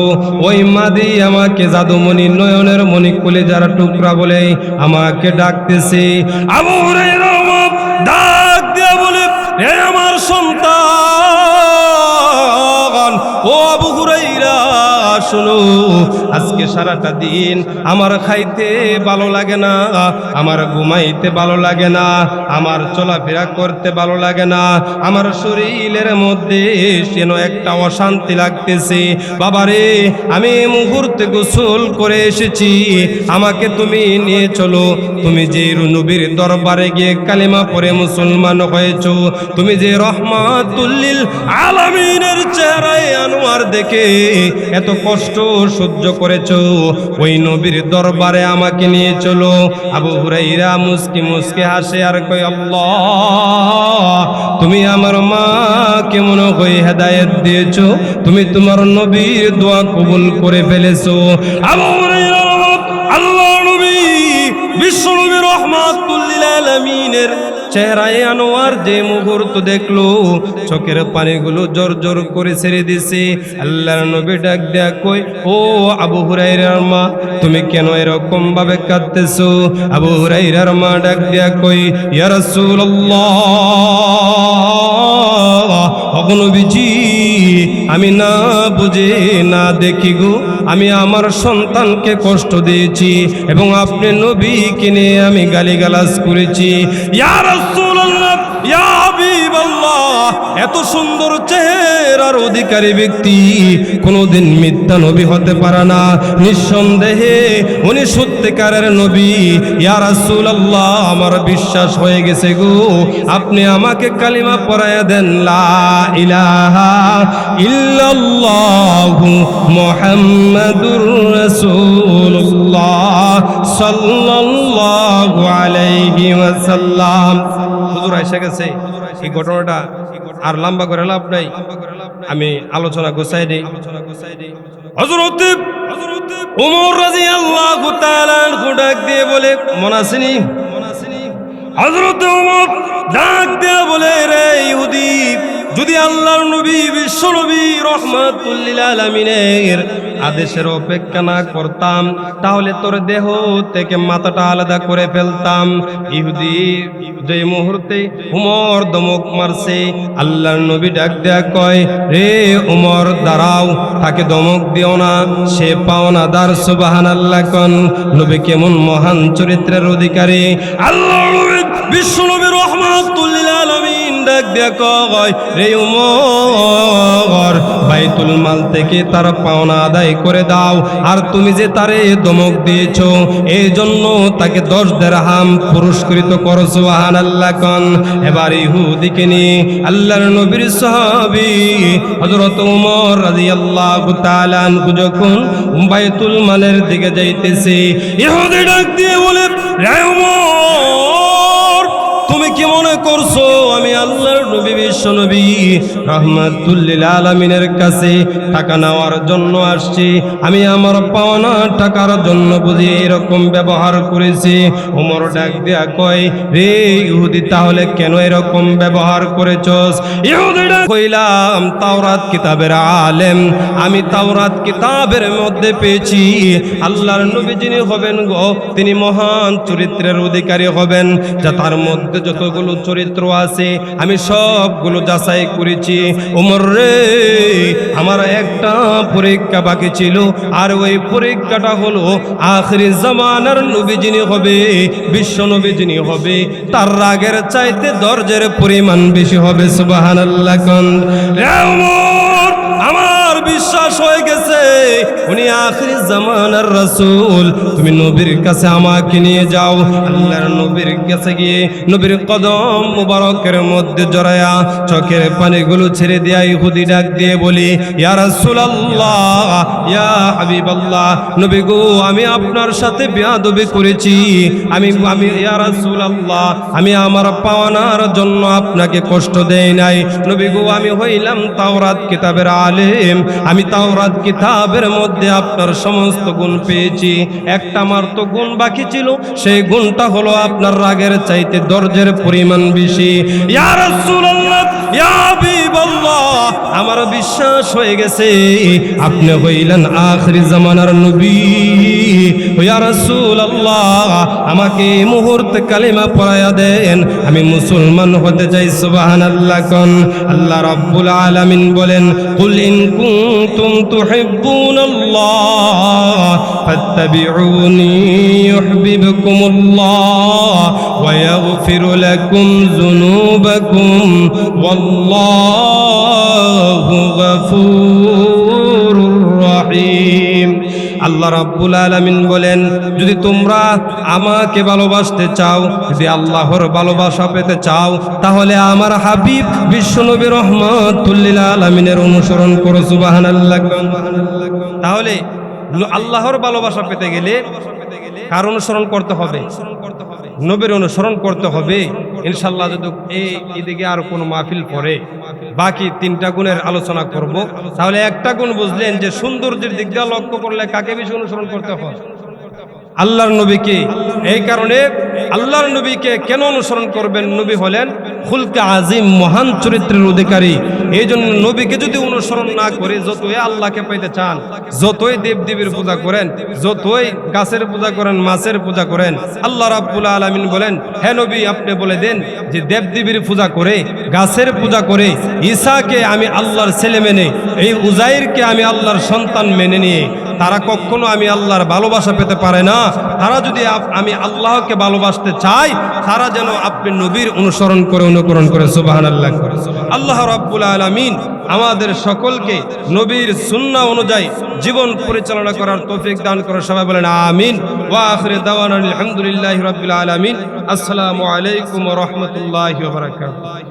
ওই মা দিয়ে আমাকে জাদুমণি, নয়নের মণি, কলিজার টুকরা বলে আমাকে ডাকতেছে। আবু হুরায়রা ডাক দিয়ে বলে, হে আমার সন্তান, ও আবু হুরায়রা শোনো, আজকে সারাটা দিন আমার খাইতে ভালো লাগে না, আমার ঘুমাইতে ভালো লাগে না, আমার চলাফেরা করতে ভালো লাগে না, আমার শরীরের মধ্যে যেন একটা অশান্তি লাগতেছে। বাবারে, আমি মুহূর্তে গোসল করে এসেছি, আমাকে তুমি নিয়ে চলো। তুমি যে নবীর দরবারে গিয়ে কালেমা পড়ে মুসলমান হয়েছো, তুমি যে রহমাতুল লিল আলামিনের চেহারায় আনোয়ার দেখে এত কষ্ট সহ্য করেছো, ওই নবীর দরবারে আমাকে নিয়ে চলো। আবু হুরাইরা মুস্কি মুস্কি হাসে আর কয়, আল্লাহ, তুমি আমার মাকে মনে হয় হেদায়েত দিয়েছো, তুমি তোমার নবীর দোয়া কবুল করে ফেলেছো। আবু হুরাইরা আল্লাহ নবী বিশ্ব নবী রহমাতুল লিল আলামিনের চেহারায় আনোয়ার যে মুহূর্ত দেখলো, চোখের পানিগুলো জোর জোর করে ছেড়ে দিছে। আল্লাহর নবী ডাক দেয়া কই, ও আবু হুরায়রার মা, তুমি কেন এরকম ভাবে কাঁদতেছো? আবু হুরায়রার মা ডাক দেয়া কই, ইয়া রাসূলুল্লাহ, ওগো নবীজি, আমি না বুঝে না দেখি গো, আমি আমার সন্তানকে কষ্ট দিয়েছি এবং আপনি নবীকে নিয়ে আমি গালিগালাজ করেছি। ইয়া রাসূলুল্লাহ, ইয়া হাবিবাল্লাহ, এত সুন্দর চেহারার অধিকারী ব্যক্তি কোনোদিন মিথ্যা নবী হতে পারে না, নিঃসন্দেহে উনি সত্যিকারের নবী। ইয়া রাসূলুল্লাহ, আমার বিশ্বাস হয়ে গেছে গো, আপনি আমাকে কালিমা পড়ায়া দেন, লা ইলাহা ইল্লাল্লাহু মুহাম্মাদুর রাসূলুল্লাহ সাল্লাল্লাহু আলাইহি ওয়াসাল্লাম। হুজুর এসে গেছে। এই ঘটনাটা আর লম্বা করে লাভ নাই, আমি আলোচনা গোছাই দিই। হযরত ওমর রাদিয়াল্লাহু তাআলা আনহু ডাক দিয়ে বলে, মনে আসেনি? হযরত ওমর ডাক দিয়ে বলে, রে ইহুদি, যদি আল্লাহর নবী বিশ্ব নবী রহমাতুল লিল আলামিনের আদেশের অপেক্ষা না করতাম, তাহলে তোর দেহ থেকে মাথাটা আলাদা করে ফেলতাম। ইহুদি যে মুহূর্তে উমর দমক মারছে, আল্লাহর নবী ডাক দেয়া কয়, রে উমর দাঁড়াও, তাকে দমক দিও না, সে পাওনাদার। সুবহানাল্লাহ কোন। নবী কেমন মহান চরিত্রের অধিকারী। আল্লাহর নবী বিশ্ব নবী রহমাতুল লিল আলামিন ডাক দেয়া কয়, রে উমর, বাইতুল মাল থেকে তার পাওনা আদায় করে দাও, আর তুমি যে তারে দমক দিয়েছো এই জন্য তাকে 10 দিরহাম পুরস্কৃত করো। সুবহানাল্লাহ কোন। এবার ইহুদিকে নিয়ে আল্লাহর নবীর সাহাবী হযরত ওমর রাদিয়াল্লাহু তাআলা আনহু যখন বাইতুল মালের দিকে যাইতেছে, ইহুদি ডাক দিয়ে বলে, হে ওমর, তুমি কি মনে করছো আমি আল্লাহর নবী বিশ্ব নবী রহমাতুল লিল আলামিনের কাছে টাকা নেওয়ার জন্য আসছি? আমি আমার পাওনা টাকার জন্য বুঝি এরকম ব্যবহার করেছি? ওমর ডাক দেয়া কয়, রে ইহুদি, তাহলে কেন এরকম ব্যবহার করেছস? ইহুদি ডাক কইলাম, তাওরাত কিতাবের আলেম, আমি তাওরাত কিতাবের মধ্যে পেয়েছি আল্লাহর নবী যিনি হবেন গো, তিনি মহান চরিত্রের অধিকারী হবেন, যা তার মধ্যে যতগুলো চরিত্র আছে আমি সবগুলো যাচাই করেছি। ওমর রে, আমার একটা পরীক্ষা বাকি ছিল, আর ওই পরীক্ষাটা হলো আখিরি জামানার নবী যিনি হবে, বিশ্ব নবী যিনি হবে, তার রাগের চাইতে দরজের পরিমাণ বেশি হবে। সুবহানাল্লাহ কোন। রে ওমর, আমার বিশ্বাস হয়ে গেছে উনি আখির জামানার রাসূল। তুমি নবীর কাছে আমাকে নিয়ে যাও। আল্লাহর নবীর কাছে গিয়ে নবীর কদম মুবারকের মধ্যে জড়ায়া চোখের পানিগুলো ছেড়ে দিয়া ইহুদি ডাক দিয়ে বলি, ইয়া রাসূলুল্লাহ, ইয়া হাবিবাল্লাহ, নবী গো, আমি আপনার সাথে বেয়াদবি করেছি। আমি ইয়া রাসূলুল্লাহ, আমি আমার পাওনার জন্য আপনাকে কষ্ট দেই নাই। নবী গো, আমি হইলাম তাওরাত কিতাবের আলেম। আমি তাওরাত কিতাবের মধ্যে আপনার সমস্ত গুণ পেয়েছি। একটা আমার তো গুণ বাকি ছিল, সেই গুণটা হলো আপনার রাগের চাইতে দরজের পরিমাণ বেশি। ইয়া রাসূলুল্লাহ, ইয়া হাবিবাল্লাহ, আমার বিশ্বাস হয়ে গেছে আপনি হইলেন আখিরি জামানার নবী। ইয়া রাসূলুল্লাহ, আমাকে এই মুহূর্তে কালিমা পড়ায়া দেন, আমি মুসলমান হতে চাই। সুবহানাল্লাহ কোন। আল্লাহ রাব্বুল আলামিন বলেন, কুল ইন কুনতুম তুহিব্বুনাল্লাহ ফাত্তাবিউনি ইউহিব্বুকুমুল্লাহ ওয়া ইয়াগফির লাকুম যুনুবাকুম ওয়াল্লাহু গফুরুর রহিম। আল্লাহ রাব্বুল আলামিন বলেন, যদি তোমরা আমাকে ভালোবাসতে চাও, যদি আল্লাহর ভালোবাসা পেতে চাও, তাহলে আমার হাবিব বিশ্বনবী রহমাতুল লিল আলামিনের অনুসরণ করো। সুবহানাল্লাহ। তাহলে আল্লাহর ভালোবাসা পেতে গেলে কার অনুসরণ করতে হবে? নবীর অনুসরণ করতে হবে। ইনশাআল্লাহ যদি এদিকে আর কোনো মাহফিল পড়ে বাকি তিনটা গুণের আলোচনা করব, তাহলে একটা গুণ বুঝলেন যে সৌন্দর্যের দিক দিয়ে লক্ষ্য করলে কাকে বেশি অনুসরণ করতে হয়? আল্লাহর নবীকে। এই কারণে আল্লাহর নবীকে কেন অনুসরণ করবেন? নবী হলেন খুলকে আজিম, মহান চরিত্রের অধিকারী। এই জন্য নবীকে যদি অনুসরণ না করে যতই আল্লাহকে পাইতে চান, যতই দেবদেবীর পূজা করেন, যতই গাছের পূজা করেন, মাছের পূজা করেন, আল্লাহ রাব্বুল আলামিন বলেন, হে নবী, আপনি বলে দেন যে দেবদেবীর পূজা করে, গাছের পূজা করে, ঈসাকে আমি আল্লাহর ছেলে মেনে, এই উজাইরকে আমি আল্লাহর সন্তান মেনে নিয়ে তারা কখনো আমি আল্লাহর ভালোবাসা পেতে পারে না। তারা যদি আমি আল্লাহকে ভালোবাসতে চাই, তারা যেন আপনি নবীর অনুসরণ করে, অনুকরণ করে। সুবহানাল্লাহ। আল্লাহ রাব্বুল আলামিন আমাদের সকলকে নবীর সুন্নাহ অনুযায়ী জীবন পরিচালনা করার তৌফিক দান করে। সবাই বলেন আমিন। ওয়া আখিরু দাওয়ানা আলহামদুলিল্লাহি রাব্বিল আলামিন। আসসালামু আলাইকুম ওয়া রাহমাতুল্লাহি ওয়া বারাকাতুহু।